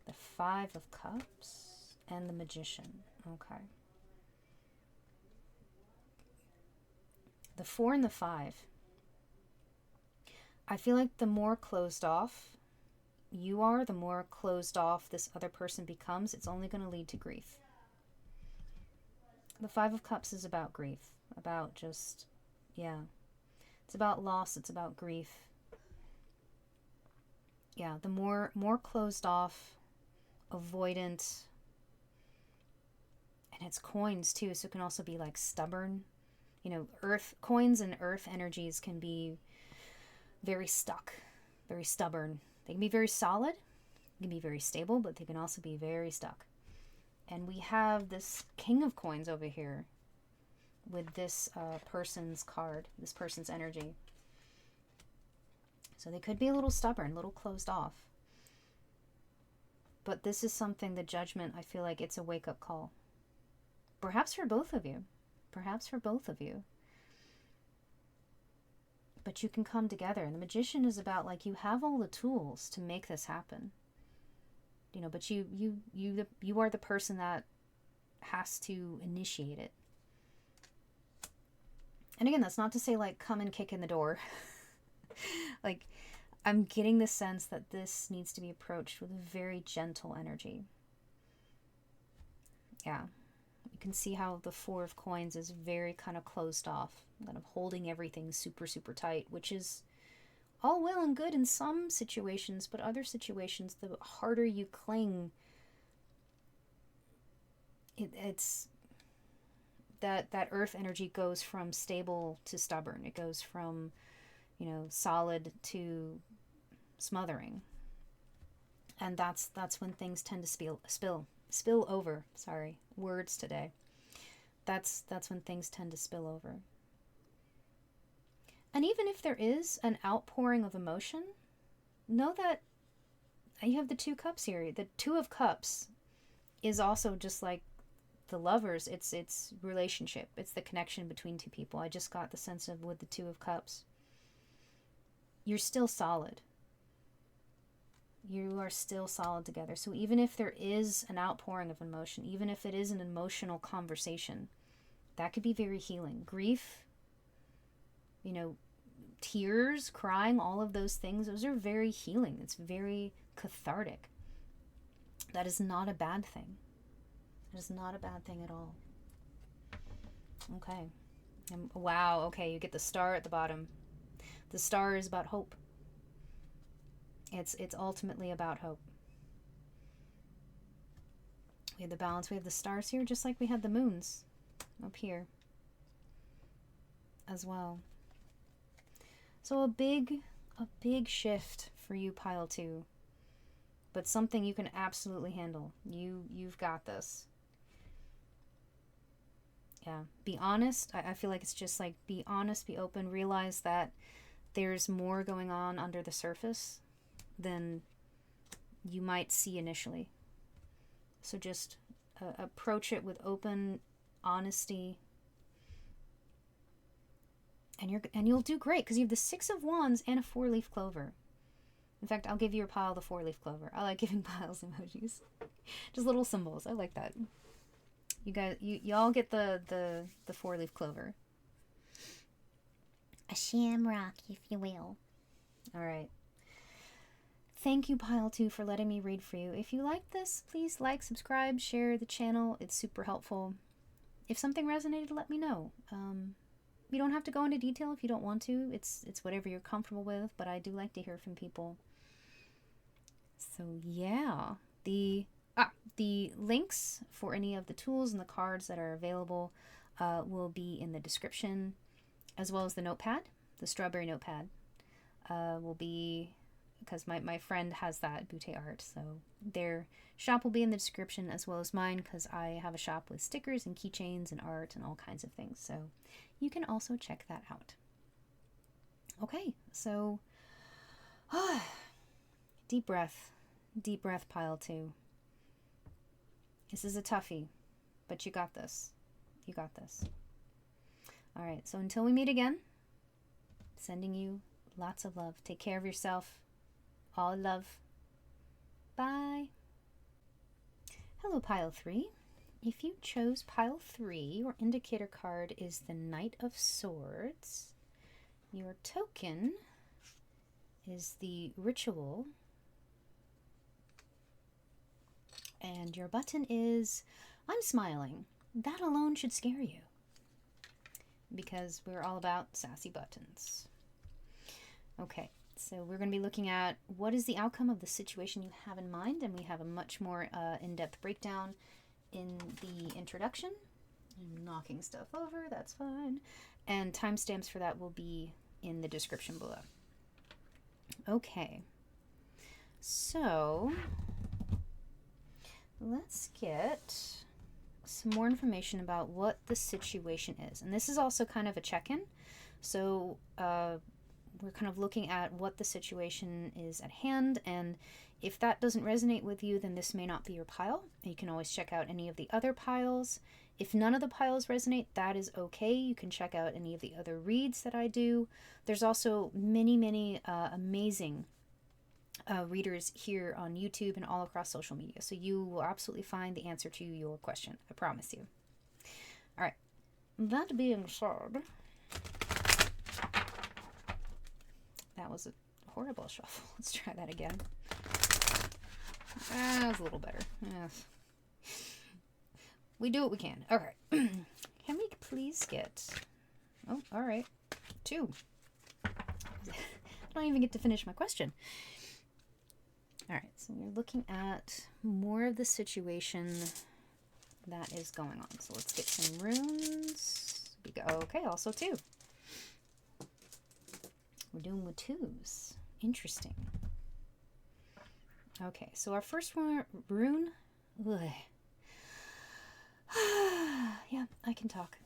The 5 of cups and the Magician. Okay. The 4 and the 5. I feel like the more closed off you are, the more closed off this other person becomes. It's only going to lead to grief. The 5 of cups is about grief. About just, yeah. It's about loss. It's about grief. Yeah, the more closed off, avoidant. And it's coins too, so it can also be like stubborn. You know, earth coins and earth energies can be very stuck, very stubborn. They can be very solid, they can be very stable, but they can also be very stuck. And we have this King of Coins over here with this person's card, this person's energy. So they could be a little stubborn, a little closed off. But this is something, the Judgment, I feel like it's a wake-up call. Perhaps for both of you. Perhaps for both of you. But you can come together. And the Magician is about, like, you have all the tools to make this happen. You know, but you are the person that has to initiate it. And again, that's not to say, like, come and kick in the door. Like, I'm getting the sense that this needs to be approached with a very gentle energy. Yeah. You can see how the Four of Coins is very kind of closed off, kind of holding everything super, super tight, which is all well and good in some situations, but other situations, the harder you cling, it's that earth energy goes from stable to stubborn. It goes from, solid to smothering. And that's when things tend to spill over. Sorry, words today. That's when things tend to spill over. And even if there is an outpouring of emotion, know that you have the Two Cups here. The Two of Cups is also just like the lovers. It's relationship. It's the connection between two people. I just got the sense of with the Two of Cups. You're still solid. You are still solid together. So even if there is an outpouring of emotion, even if it is an emotional conversation, that could be very healing. Grief, tears, crying, all of those things, those are very healing. It's very cathartic. That is not a bad thing. It is not a bad thing at all. Okay. Wow, okay, you get the star at the bottom. The star is about hope. It's ultimately about hope. We have the balance. We have the stars here, just like we had the moons up here as well. So a big shift for you, pile 2. But something you can absolutely handle. You've got this. Yeah. Be honest. I feel like it's just like be honest, be open, realize that there's more going on under the surface than you might see initially. So just approach it with open honesty. And you'll do great because you have the 6 of Wands and a 4-leaf clover. In fact, I'll give you a pile of the 4-leaf clover. I like giving piles emojis. Just little symbols. I like that. You guys, y'all get the 4-leaf clover. A shamrock, if you will. All right. Thank you, pile 2, for letting me read for you. If you like this, please like, subscribe, share the channel. It's super helpful. If something resonated, let me know. You don't have to go into detail if you don't want to. It's whatever you're comfortable with, but I do like to hear from people. So yeah, the links for any of the tools and the cards that are available will be in the description, as well as the notepad, the strawberry notepad will be, because my friend has that Butte art, so their shop will be in the description as well as mine, because I have a shop with stickers and keychains and art and all kinds of things, so you can also check that out. Okay, so deep breath, pile 2. This is a toughie, but you got this. You got this. All right, so until we meet again, sending you lots of love. Take care of yourself. All love. Bye. Hello, pile 3. If you chose pile 3, your indicator card is the Knight of Swords. Your token is the Ritual. And your button is I'm smiling. That alone should scare you, because we're all about sassy buttons. Okay, so we're going to be looking at what is the outcome of the situation you have in mind, and we have a much more in-depth breakdown in the introduction. I'm knocking stuff over, that's fine. And timestamps for that will be in the description below. Okay, so let's get some more information about what the situation is. And this is also kind of a check-in. So we're kind of looking at what the situation is at hand, and if that doesn't resonate with you, then this may not be your pile. You can always check out any of the other piles. If none of the piles resonate, that is okay. You can check out any of the other reads that I do. There's also many amazing readers here on YouTube and all across social media. So you will absolutely find the answer to your question. I promise you. All right. That being said, that was a horrible shuffle. Let's try that again. That was a little better. Yes. We do what we can. All right. Can we please get... Oh, all right. 2. I don't even get to finish my question. All right, so we're looking at more of the situation that is going on. So let's get some runes. Okay, also 2. We're doing with 2s. Interesting. Okay, so our first rune... Ugh. Yeah, I can talk.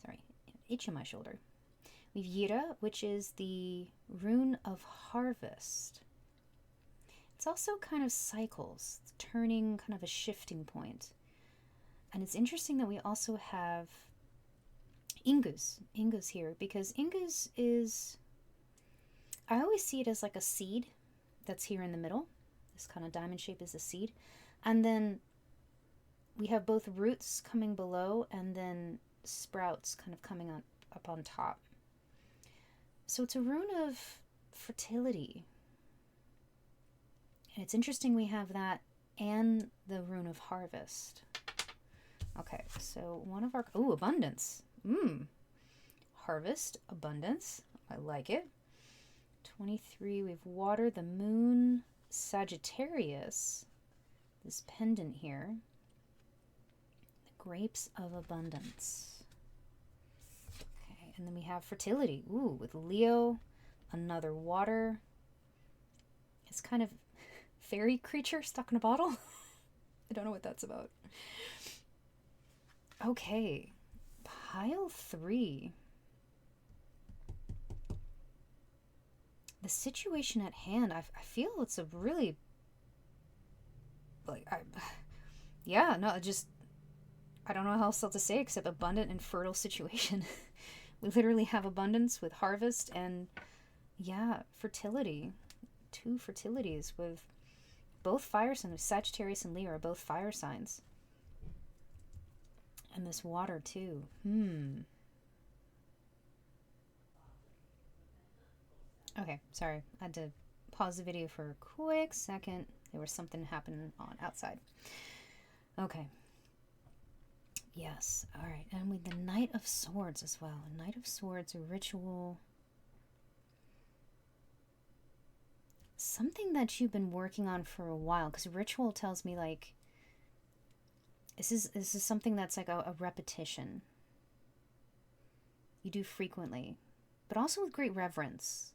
Sorry, itch on my shoulder. We have Yira, which is the rune of harvest. It's also kind of cycles, it's turning, kind of a shifting point. And it's interesting that we also have Ingus here, because Ingus is... I always see it as like a seed that's here in the middle. This kind of diamond shape is a seed. And then we have both roots coming below and then sprouts kind of coming up on top. So it's a rune of fertility. And it's interesting we have that and the rune of harvest. Okay, so one of our... Ooh, abundance. Harvest, abundance. I like it. 23, we have water, the moon, Sagittarius, this pendant here, the grapes of abundance. Okay, and then we have fertility. Ooh, with Leo, another water. It's kind of fairy creature stuck in a bottle. I don't know what that's about. Okay, pile 3. The situation at hand, I feel it's a really, like, I don't know how else to say except abundant and fertile situation. We literally have abundance with harvest and, yeah, fertility. 2 fertilities with both fire signs. Sagittarius and Leo are both fire signs. And this water, too. Okay, sorry. I had to pause the video for a quick second. There was something happening on outside. Okay. Yes. All right. And with the Knight of Swords as well. Knight of Swords, a ritual. Something that you've been working on for a while. Because ritual tells me, like, this is something that's like a repetition. You do frequently. But also with great reverence.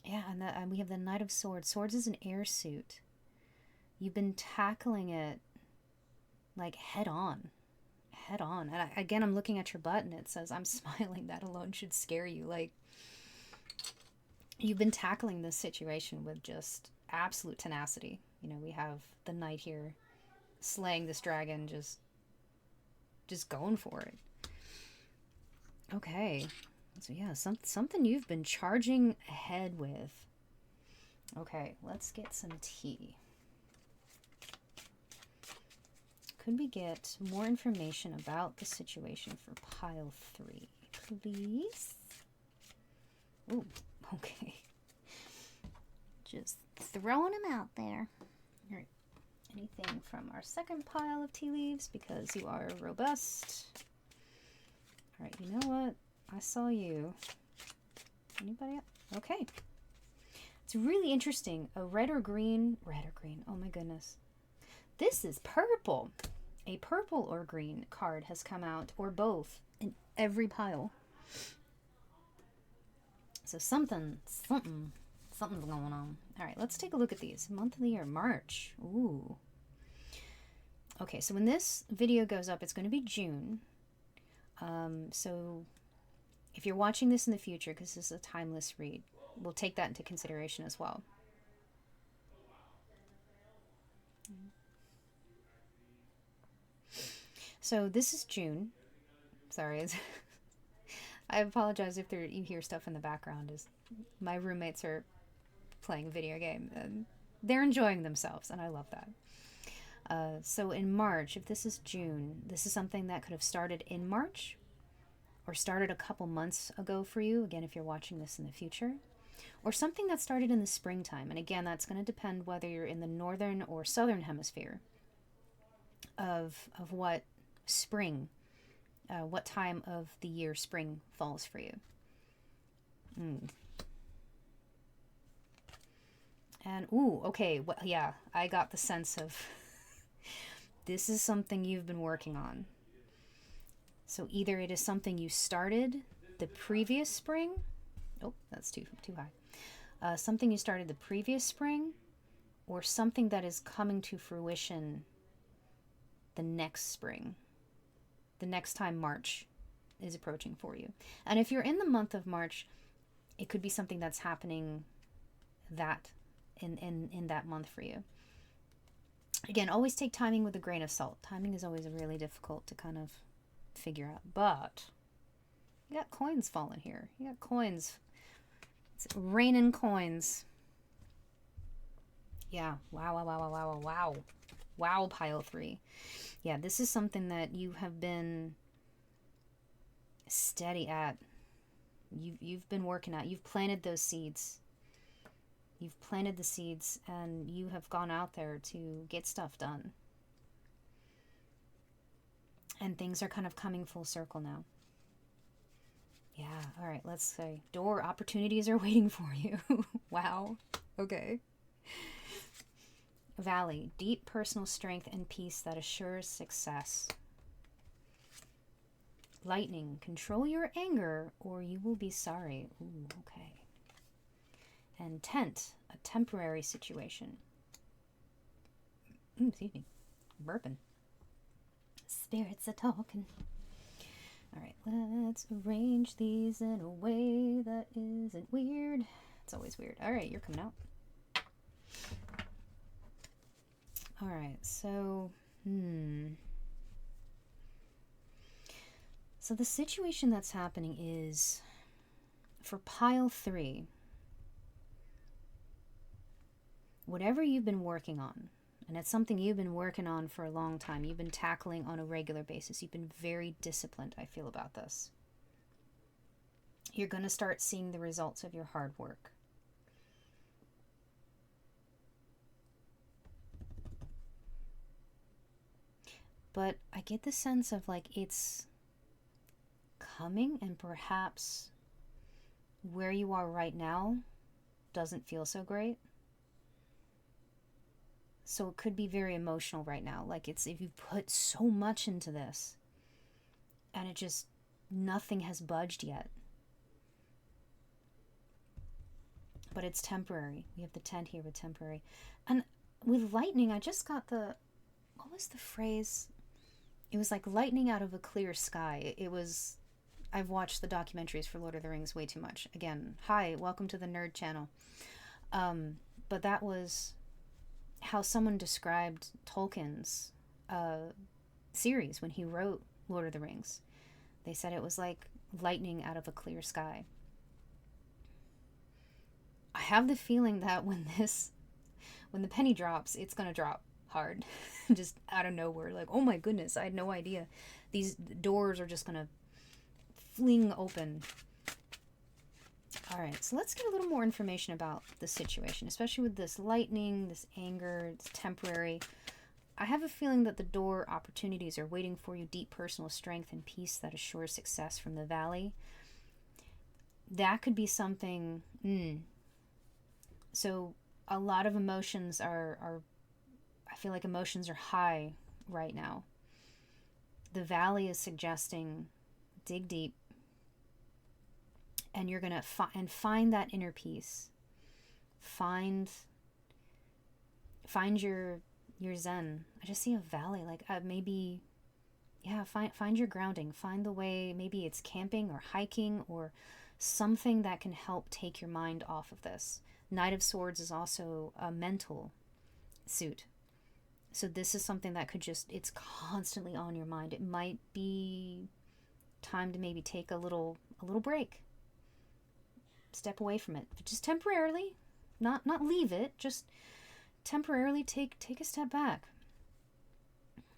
Yeah, and we have the Knight of Swords. Swords is an air suit. You've been tackling it, like, head on. Head on. And again, I'm looking at your butt and it says, I'm smiling. That alone should scare you. Like, you've been tackling this situation with just absolute tenacity. You know, we have the knight here slaying this dragon, just going for it. Okay. So yeah, something you've been charging ahead with. Okay, let's get some tea. Could we get more information about the situation for pile 3, please? Ooh, okay. Just throwing them out there. All right. Anything from our second pile of tea leaves, because you are robust. All right, you know what? I saw you. Anybody else? Okay. It's really interesting. A red or green. Oh my goodness. This is purple. A purple or green card has come out, or both, in every pile. So something's going on. All right, let's take a look at these. Month of the year, March. Ooh. Okay, so when this video goes up, it's going to be June. So if you're watching this in the future, because this is a timeless read, we'll take that into consideration as well. So this is June. Sorry, I apologize if you hear stuff in the background. My roommates are playing a video game and they're enjoying themselves, and I love that. So in March, if this is June, this is something that could have started in March or started a couple months ago for you, again, if you're watching this in the future. or something that started in the springtime. And again, that's going to depend whether you're in the Northern or Southern Hemisphere of what spring, what time of the year spring falls for you. And, ooh, okay, well, yeah, I got the sense of this is something you've been working on. So either it is something you started the previous spring. Oh, that's too high. Something you started the previous spring, or something that is coming to fruition the next spring, the next time March is approaching for you. And if you're in the month of March, it could be something that's happening that in that month for you. Again, always take timing with a grain of salt. Timing is always really difficult to kind of figure out. But you got coins falling here. You got coins. It's raining coins. Yeah. Wow, pile 3. Yeah, this is something that you have been steady at. You've been working at. You've planted those seeds. You've planted the seeds, and you have gone out there to get stuff done. And things are kind of coming full circle now. Yeah, all right, let's say door opportunities are waiting for you. Wow, okay. Valley, deep personal strength and peace that assures success. Lightning, control your anger or you will be sorry. Ooh, okay. And tent, a temporary situation. Excuse me, burping. Spirits are talking. All right, let's arrange these in a way that isn't weird. It's always weird. All right, you're coming out. All right, so, So the situation that's happening is, for pile 3, whatever you've been working on, and it's something you've been working on for a long time, you've been tackling on a regular basis, you've been very disciplined, I feel, about this. You're going to start seeing the results of your hard work. But I get the sense of like it's coming, and perhaps where you are right now doesn't feel so great. So it could be very emotional right now. Like it's if you put so much into this and it just, nothing has budged yet. But it's temporary. We have the tent here with temporary. And with lightning, I just got what was the phrase? It was like lightning out of a clear sky. It was, I've watched the documentaries for Lord of the Rings way too much. Again, hi, welcome to the Nerd Channel. But that was how someone described Tolkien's series when he wrote Lord of the Rings. They said it was like lightning out of a clear sky. I have the feeling that when the penny drops, it's going to drop hard. Just out of nowhere. Like, oh my goodness, I had no idea. These doors are just going to fling open. All right, so let's get a little more information about the situation, especially with this lightning, this anger. It's temporary. I have a feeling that the door opportunities are waiting for you, deep personal strength and peace that assures success from the valley. That could be something. So a lot of emotions are I feel like emotions are high right now. The valley is suggesting dig deep, and you're gonna find that inner peace. Find your zen. I just see a valley, like maybe, yeah. Find your grounding. Find the way. Maybe it's camping or hiking or something that can help take your mind off of this. Knight of Swords is also a mental suit. So this is something that could just, it's constantly on your mind. It might be time to maybe take a little break. Step away from it. Just temporarily. Not leave it. Just temporarily take a step back.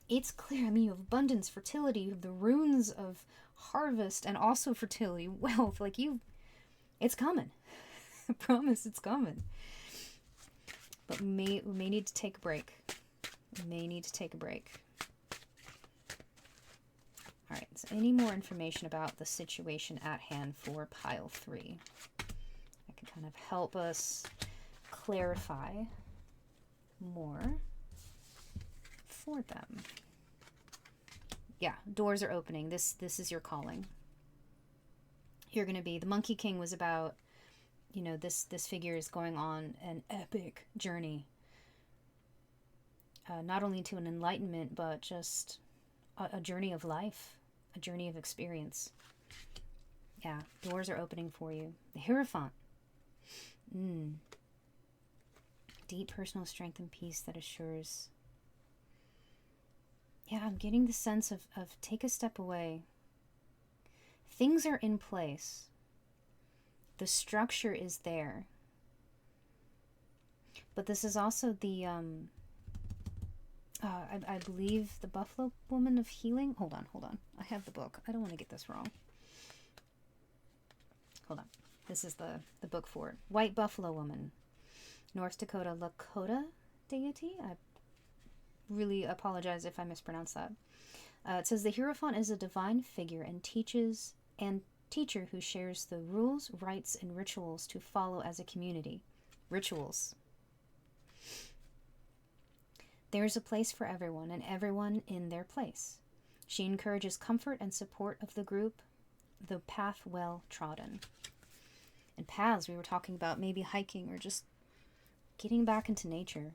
It's clear. I mean, you have abundance, fertility, you have the runes of harvest, and also fertility, wealth. Like it's coming. I promise it's coming. But we may need to take a break. We may need to take a break. All right, so any more information about the situation at hand for pile 3? That can kind of help us clarify more for them. Yeah, doors are opening. This is your calling. You're going to be, the Monkey King was about, you know, this figure is going on an epic journey. Not only to an enlightenment, but just a journey of life, a journey of experience. Yeah, doors are opening for you. The Hierophant. Deep personal strength and peace that assures. Yeah, I'm getting the sense of take a step away. Things are in place. The structure is there. But this is also the, I believe the Buffalo Woman of Healing. Hold on. I have the book. I don't want to get this wrong. Hold on. This is the book for it. White Buffalo Woman. North Dakota Lakota deity. I really apologize if I mispronounce that. It says the Hierophant is a divine figure and teacher who shares the rules, rites, and rituals to follow as a community. Rituals. There is a place for everyone, and everyone in their place. She encourages comfort and support of the group, the path well trodden. And paths, we were talking about maybe hiking or just getting back into nature.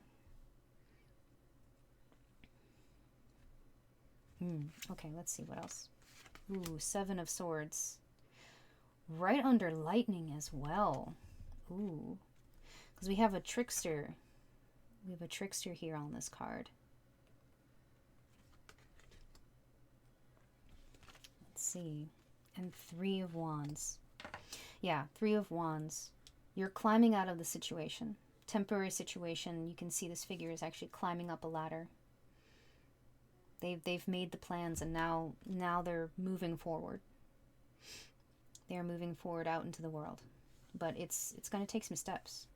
Okay, let's see what else. Ooh, 7 of Swords. Right under lightning as well. Ooh. Because we have a trickster. We have a trickster here on this card. Let's see. And 3 of Wands. Yeah, 3 of Wands. You're climbing out of the situation. Temporary situation. You can see this figure is actually climbing up a ladder. They've made the plans, and now they're moving forward. They are moving forward out into the world. But it's going to take some steps.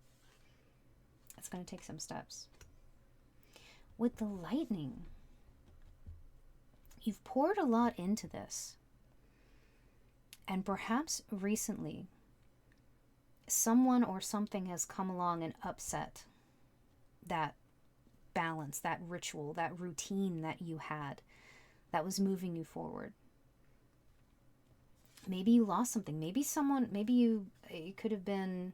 It's going to take some steps. With the lightning, you've poured a lot into this. And perhaps recently, someone or something has come along and upset that balance, that ritual, that routine that you had that was moving you forward. Maybe you lost something. Maybe it could have been,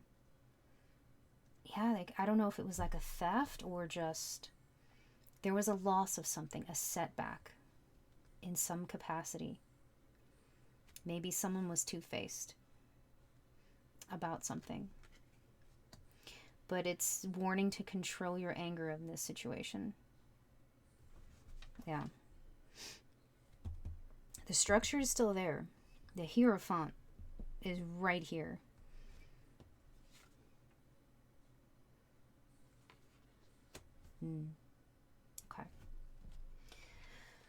yeah, like, I don't know if it was like a theft or just there was a loss of something, a setback in some capacity. Maybe someone was two-faced about something. But it's warning to control your anger in this situation. Yeah. The structure is still there. The Hierophant is right here. Okay.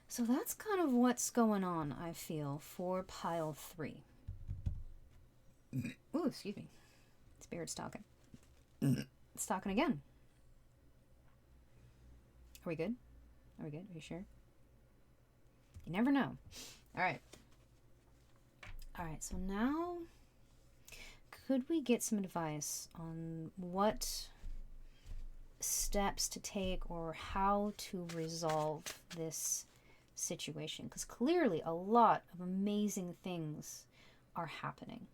So that's kind of what's going on, I feel, for pile 3. Ooh, excuse me. Spirit's talking. It's talking again. Are we good? Are we good? Are you sure? You never know. All right. All right, so now could we get some advice on what steps to take or how to resolve this situation? Because clearly a lot of amazing things are happening.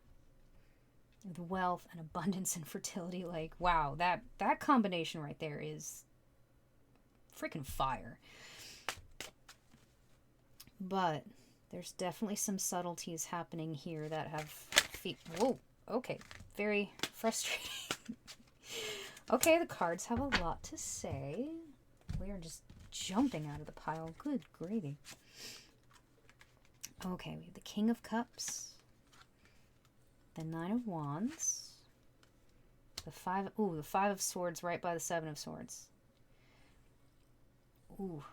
With wealth and abundance and fertility, like, wow, that combination right there is freaking fire. But there's definitely some subtleties happening here that have whoa, okay, very frustrating. Okay, the cards have a lot to say. We are just jumping out of the pile. Good gravy. Okay, we have the King of Cups, the 9 of Wands, the 5 of Swords right by the 7 of Swords. Ooh.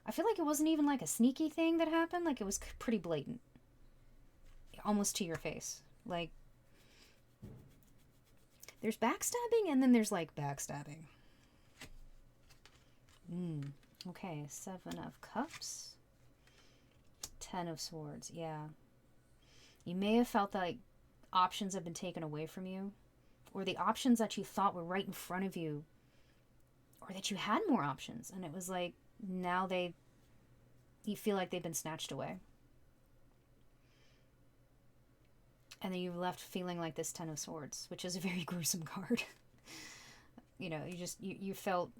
I feel like it wasn't even like a sneaky thing that happened. Like, it was pretty blatant. Almost to your face. Like, There's backstabbing, and then there's like backstabbing. Okay, 7 of Cups. 10 of Swords, yeah. You may have felt like options have been taken away from you, or the options that you thought were right in front of you, or that you had more options, and it was like now you feel like they've been snatched away. And then you're left feeling like this 10 of Swords, which is a very gruesome card. You know, you felt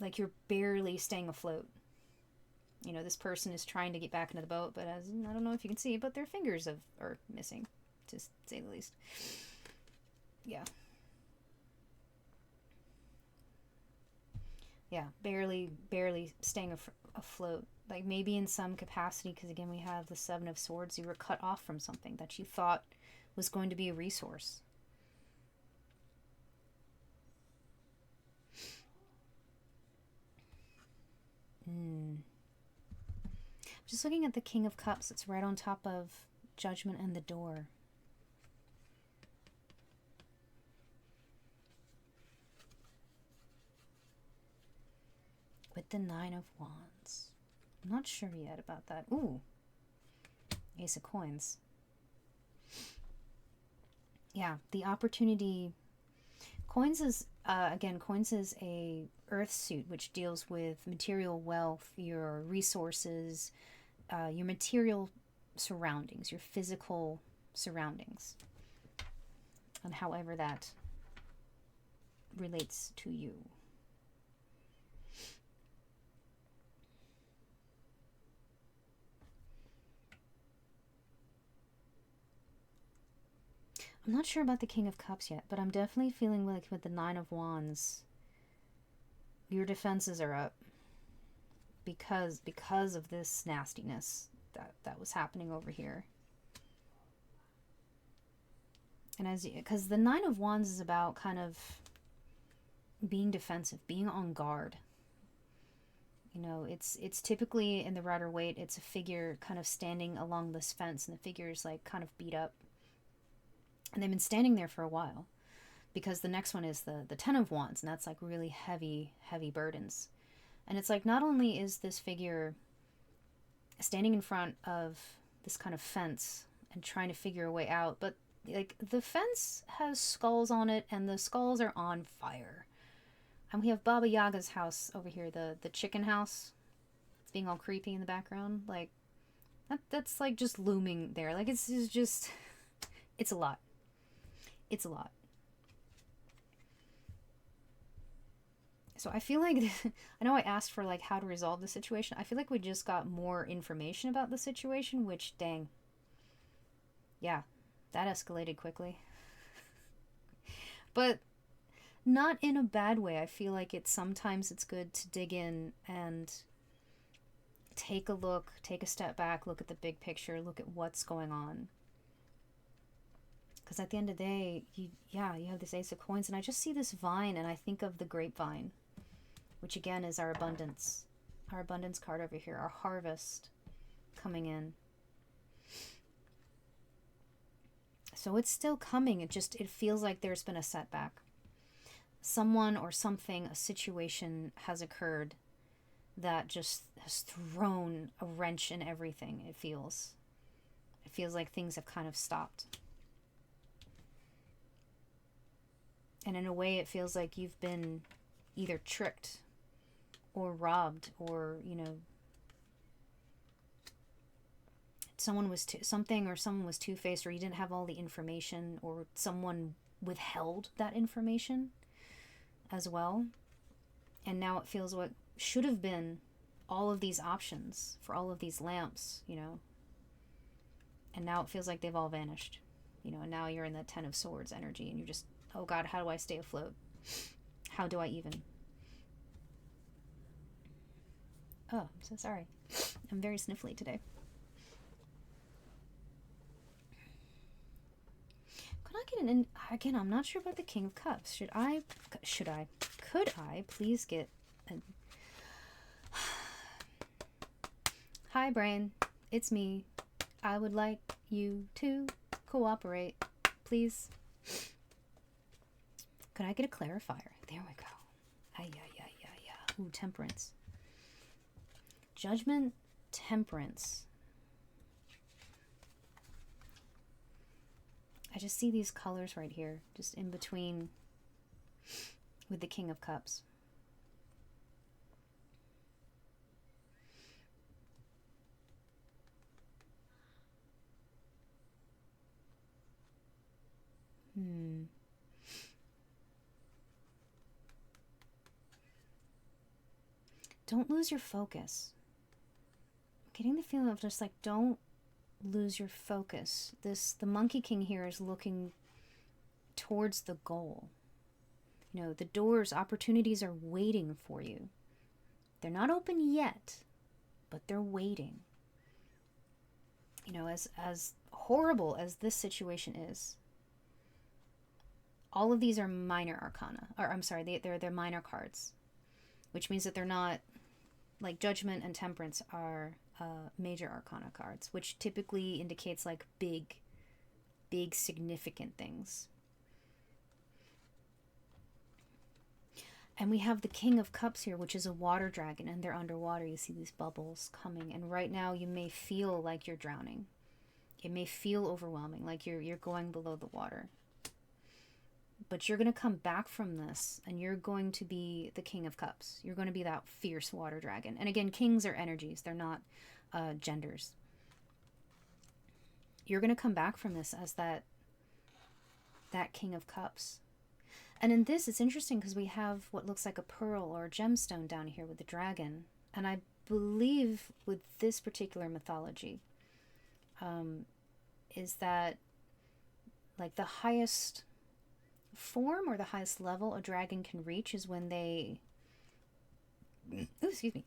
like you're barely staying afloat. You know, this person is trying to get back into the boat, but as I don't know if you can see, but their fingers are missing, to say the least. Yeah. Yeah, barely staying afloat. Like maybe in some capacity, because again we have the 7 of Swords, you were cut off from something that you thought was going to be a resource. Just looking at the King of Cups, it's right on top of Judgment and the Door. With the 9 of Wands. I'm not sure yet about that. Ooh. Ace of Coins. Yeah, the opportunity. Coins is, again, Coins is a earth suit, which deals with material wealth, your resources, your material surroundings, your physical surroundings, and however that relates to you. I'm not sure about the King of Cups yet, but I'm definitely feeling like with the 9 of Wands, your defenses are up because of this nastiness that was happening over here. And because the 9 of Wands is about kind of being defensive, being on guard. You know, it's typically in the Rider Waite, it's a figure kind of standing along this fence, and the figure is like kind of beat up. And they've been standing there for a while, because the next one is the 10 of Wands, and that's like really heavy burdens. And it's like, not only is this figure standing in front of this kind of fence and trying to figure a way out, but like the fence has skulls on it, and the skulls are on fire. And we have Baba Yaga's house over here, the chicken house. It's being all creepy in the background. Like, that's like just looming there. Like, it's just, it's a lot. It's a lot. So I feel like, I know I asked for like how to resolve the situation. I feel like we just got more information about the situation, which, dang. Yeah, that escalated quickly. But not in a bad way. I feel like sometimes it's good to dig in and take a look, take a step back, look at the big picture, look at what's going on. Because at the end of the day, you have this Ace of Coins, and I just see this vine, and I think of the grapevine, which again is our abundance card over here, our harvest coming in. So it's still coming. It feels like there's been a setback. Someone or something, a situation has occurred that just has thrown a wrench in everything. It feels like things have kind of stopped. And in a way, it feels like you've been either tricked or robbed, or, you know, someone was two-faced, or you didn't have all the information, or someone withheld that information as well. And now it feels what should have been all of these options for all of these lamps, you know. And now it feels like they've all vanished, you know, and now you're in that 10 of Swords energy, and you're just, oh God, how do I stay afloat? How do I even? Oh, I'm so sorry. I'm very sniffly today. Could I get again, I'm not sure about the King of Cups. Could I please get a... Hi, brain. It's me. I would like you to cooperate, please. Could I get a clarifier? There we go. Ay, ay, ay, ay, ay. Ooh, temperance. Judgment, temperance. I just see these colors right here, just in between with the King of Cups. Don't lose your focus. I'm getting the feeling of just like, don't lose your focus. The Monkey King here is looking towards the goal. You know, the doors, opportunities are waiting for you. They're not open yet, but they're waiting. You know, as horrible as this situation is, all of these are minor arcana, or I'm sorry, they're minor cards, which means that they're not, like Judgment and Temperance are major arcana cards, which typically indicates like big significant things. And we have the King of Cups here, which is a water dragon, and they're underwater. You see these bubbles coming, and right now you may feel like you're drowning. It may feel overwhelming, like you're going below the water. But you're going to come back from this, and you're going to be the King of Cups. You're going to be that fierce water dragon. And again, kings are energies. They're not genders. You're going to come back from this as that King of Cups. And in this, it's interesting because we have what looks like a pearl or a gemstone down here with the dragon. And I believe with this particular mythology is that like the highest form or the highest level a dragon can reach is when they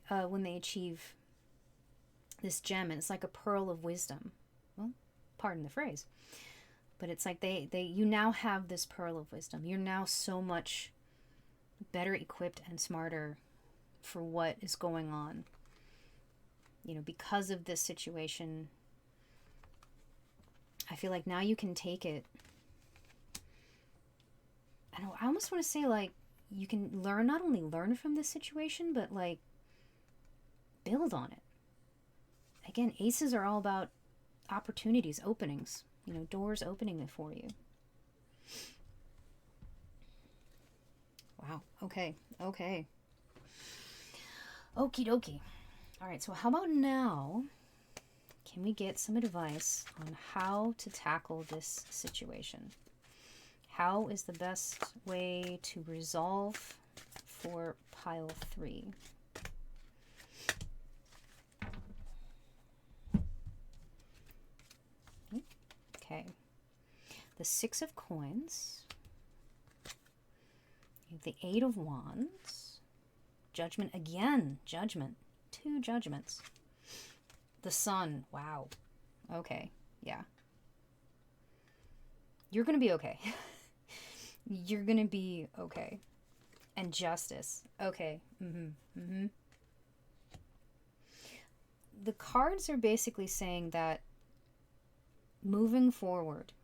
when they achieve this gem, and it's like a pearl of wisdom. Well, pardon the phrase, but it's like you now have this pearl of wisdom. You're now so much better equipped and smarter for what is going on, you know, because of this situation. I feel like now you can take it. I almost want to say, like, you can not only learn from this situation, but, like, build on it. Again, aces are all about opportunities, openings, you know, doors opening for you. Wow. Okay. Okie dokie. All right, so how about now, can we get some advice on how to tackle this situation? How is the best way to resolve for pile 3? Okay. The 6 of Coins. You have the 8 of Wands. Judgment again. Judgment. 2 judgments. The Sun. Wow. Okay. Yeah. You're going to be okay. You're going to be okay. And Justice. Okay. The cards are basically saying that moving forward,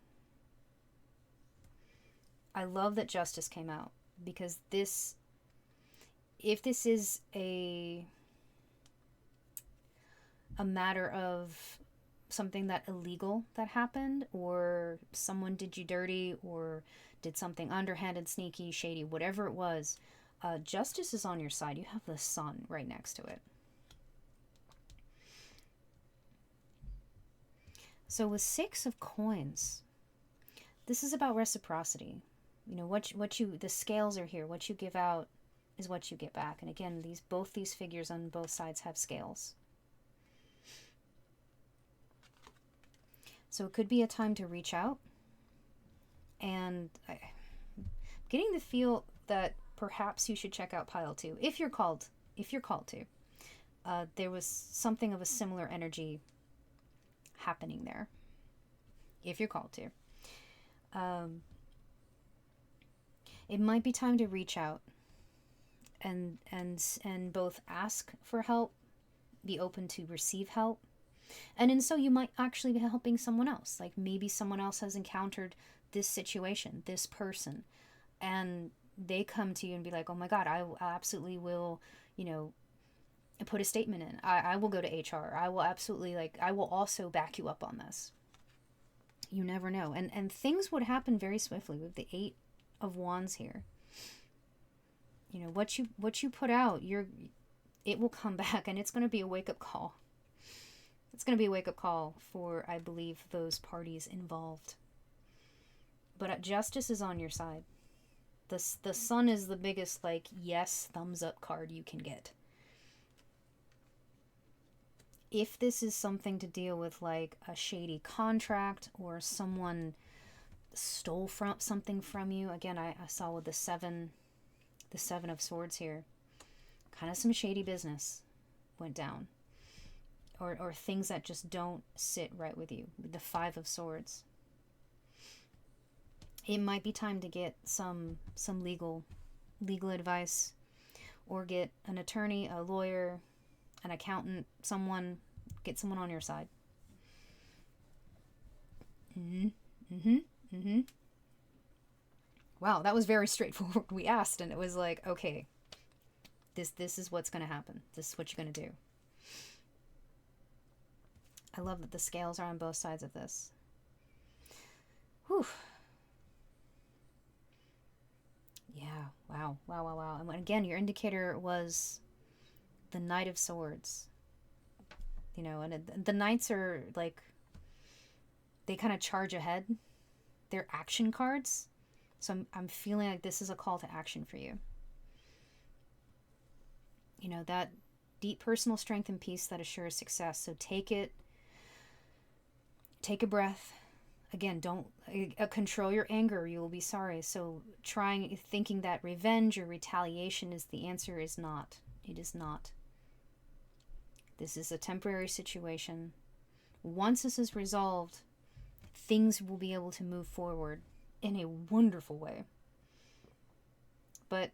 I love that Justice came out, because if this is a matter of something that illegal that happened, or someone did you dirty, or did something underhanded, sneaky, shady, whatever it was, Justice is on your side. You have the Sun right next to it. So with 6 of Coins, this is about reciprocity. You know, the scales are here. What you give out is what you get back. And again, both these figures on both sides have scales. So it could be a time to reach out. And I'm getting the feel that perhaps you should check out pile 2 if you're called to. There was something of a similar energy happening there. If you're called to. It might be time to reach out and both ask for help, be open to receive help. And in so you might actually be helping someone else. Like maybe someone else has encountered this situation, this person. and they come to you and be like, oh my God, I absolutely will, you know, put a statement in. I will go to HR. I will absolutely, like, I will also back you up on this. You never know. And things would happen very swiftly with the 8 of Wands here. You know, what you put out, it will come back, and it's going to be a wake-up call. It's going to be a wake-up call for, I believe, those parties involved. But justice is on your side. The sun is the biggest, like, yes, thumbs up card you can get. If this is something to deal with, like a shady contract, or someone stole something from you, again, I saw with the seven of swords here, kind of some shady business went down, or things that just don't sit right with you. With the 5 of swords, it might be time to get some legal advice, or get an attorney, a lawyer, an accountant, get someone on your side. Wow, that was very straightforward. We asked, and it was like, okay, this is what's going to happen. This is what you're going to do. I love that the scales are on both sides of this. Whew. Yeah, wow. And again, your indicator was the Knight of Swords. You know, and the Knights are like, they kind of charge ahead. They're action cards. So I'm feeling like this is a call to action for you. You know, that deep personal strength and peace that assures success. So take it. Take a breath. Again, don't control your anger. You will be sorry. So thinking that revenge or retaliation is the answer is not. It is not. This is a temporary situation. Once this is resolved, things will be able to move forward in a wonderful way. But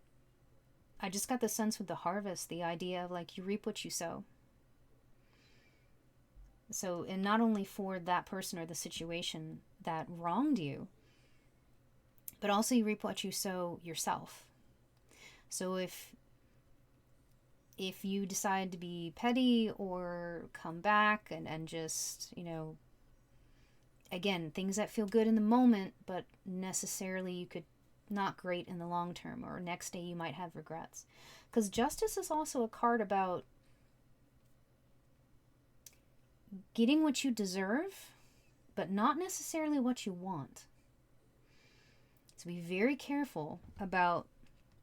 I just got the sense with the harvest, the idea of, like, you reap what you sow. So, and not only for that person or the situation that wronged you, but also you reap what you sow yourself. So if you decide to be petty or come back and just, you know, again, things that feel good in the moment, but necessarily you could not great in the long term, or next day you might have regrets. Because justice is also a card about getting what you deserve, but not necessarily what you want. So be very careful about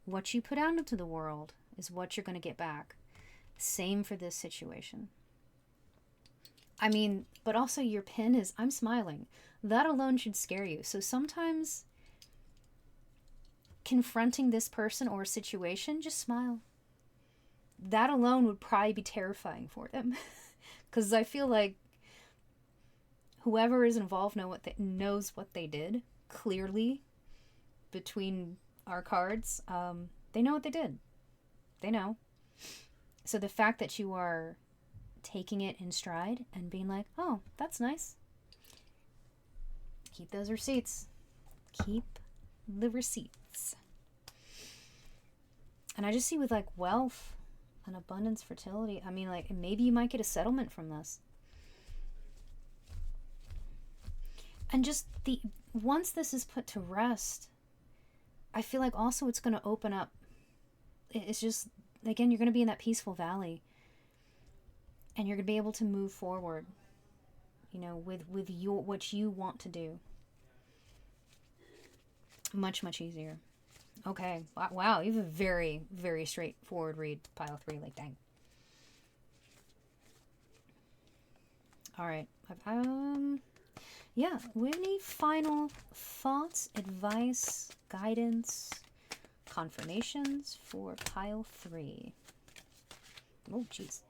what you put out into the world is what you're going to get back. Same for this situation. I mean, but also your pin is, I'm smiling. That alone should scare you. So sometimes confronting this person or situation, just smile. That alone would probably be terrifying for them. Because I feel like whoever is involved knows what they did, clearly, between our cards. They know what they did. They know. So the fact that you are taking it in stride and being like, oh, that's nice. Keep those receipts. Keep the receipts. And I just see with, like, wealth and abundance, fertility, I mean, like, maybe you might get a settlement from this. And just once this is put to rest, I feel like also it's going to open up. It's just, again, you're going to be in that peaceful valley, and you're going to be able to move forward, you know, with what you want to do. Much, much easier. Okay. Wow. You have a very, very straightforward read, pile 3. Like, dang. All right. Yeah. Any final thoughts, advice, guidance, confirmations for pile 3? Oh, jeez.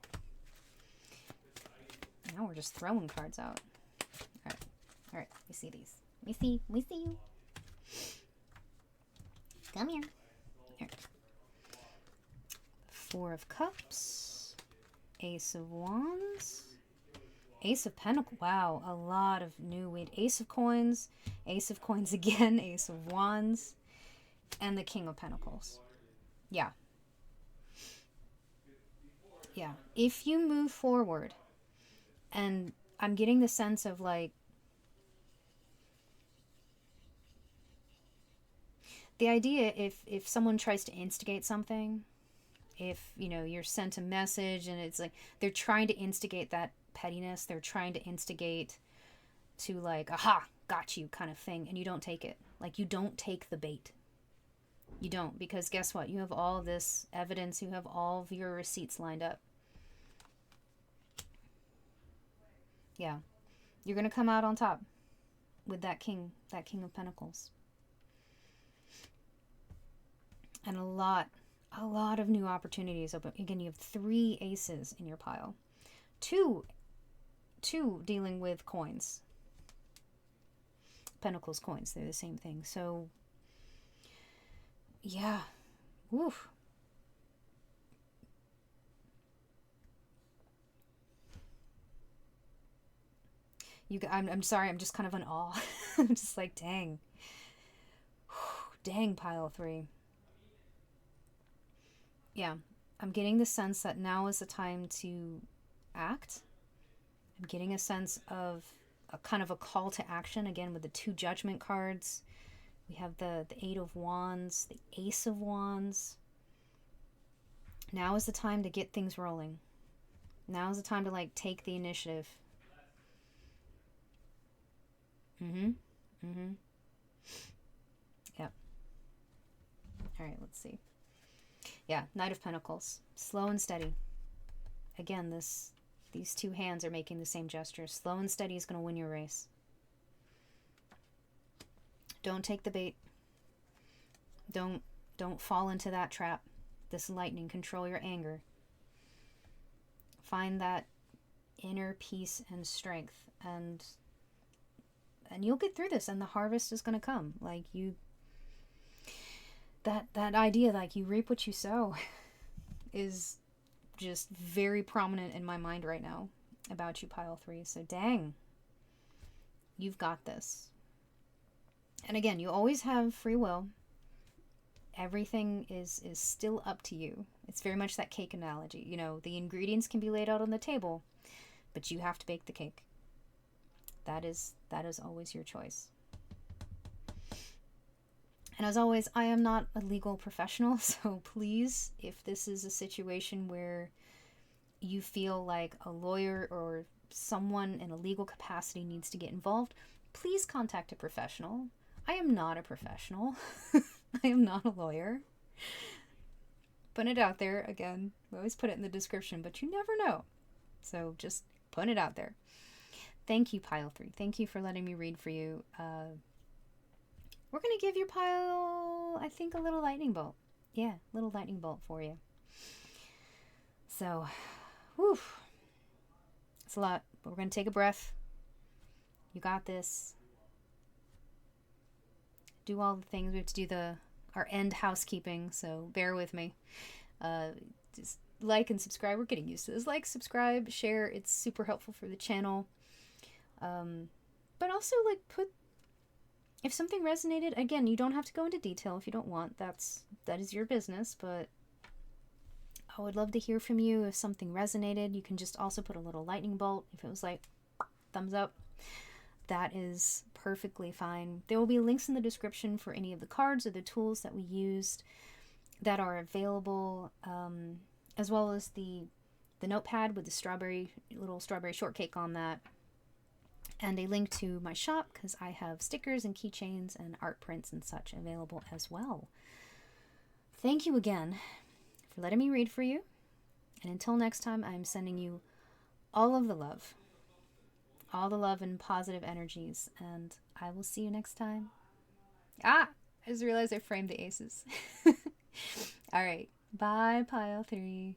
Now we're just throwing cards out. All right. We see these. We see you. Come here. Here. 4 of Cups. Ace of Wands. Ace of Pentacles. Wow, a lot of new weed. Ace of Coins. Ace of Coins again. Ace of Wands. and the King of Pentacles. Yeah. Yeah. If you move forward, and I'm getting the sense of like, the idea if someone tries to instigate something, if, you know, you're sent a message and it's like they're trying to instigate that pettiness, they're trying to instigate to like, aha, got you kind of thing, and you don't take it. Like, you don't take the bait. You don't, because guess what? You have all this evidence, you have all of your receipts lined up. Yeah. You're going to come out on top with that King of Pentacles. And a lot of new opportunities open. Again, you have 3 aces in your pile. Two dealing with coins. Pentacles, coins, they're the same thing. So, yeah. Woof. I'm sorry, I'm just kind of in awe. I'm just like, dang. Dang, pile 3. Yeah, I'm getting the sense that now is the time to act. I'm getting a sense of a kind of a call to action, again, with the 2 Judgment cards. We have the 8 of Wands, the Ace of Wands. Now is the time to get things rolling. Now is the time to, like, take the initiative. Yep. All right, let's see. Yeah, Knight of Pentacles. Slow and steady. Again, these 2 hands are making the same gesture. Slow and steady is going to win your race. Don't take the bait. Don't fall into that trap. This lightning. Control your anger. Find that inner peace and strength, and you'll get through this, and the harvest is going to come. Like, you, that idea, like, you reap what you sow, is just very prominent in my mind right now about you, pile 3. So dang, you've got this. And again, you always have free will. Everything is still up to you. It's very much that cake analogy. You know, the ingredients can be laid out on the table, but you have to bake the cake. That is always your choice. And as always, I am not a legal professional, so please, if this is a situation where you feel like a lawyer or someone in a legal capacity needs to get involved, please contact a professional. I am not a professional. I am not a lawyer. Put it out there. Again, we always put it in the description, but you never know. So just put it out there. Thank you, pile 3. Thank you for letting me read for you. We're going to give your pile, I think, a little lightning bolt. Yeah, little lightning bolt for you. So, whew. It's a lot, but we're going to take a breath. You got this. Do all the things. We have to do our end housekeeping, so bear with me. Just like and subscribe. We're getting used to this. Like, subscribe, share. It's super helpful for the channel. But also, like, if something resonated, again, you don't have to go into detail if you don't want. That is your business, but I would love to hear from you. If something resonated, you can just also put a little lightning bolt. If it was like thumbs up, that is perfectly fine. There will be links in the description for any of the cards or the tools that we used that are available, as well as the notepad with the little strawberry shortcake on that. And a link to my shop, because I have stickers and keychains and art prints and such available as well. Thank you again for letting me read for you. And until next time, I'm sending you all of the love. All the love and positive energies. And I will see you next time. I just realized I framed the aces. All right. Bye, pile 3.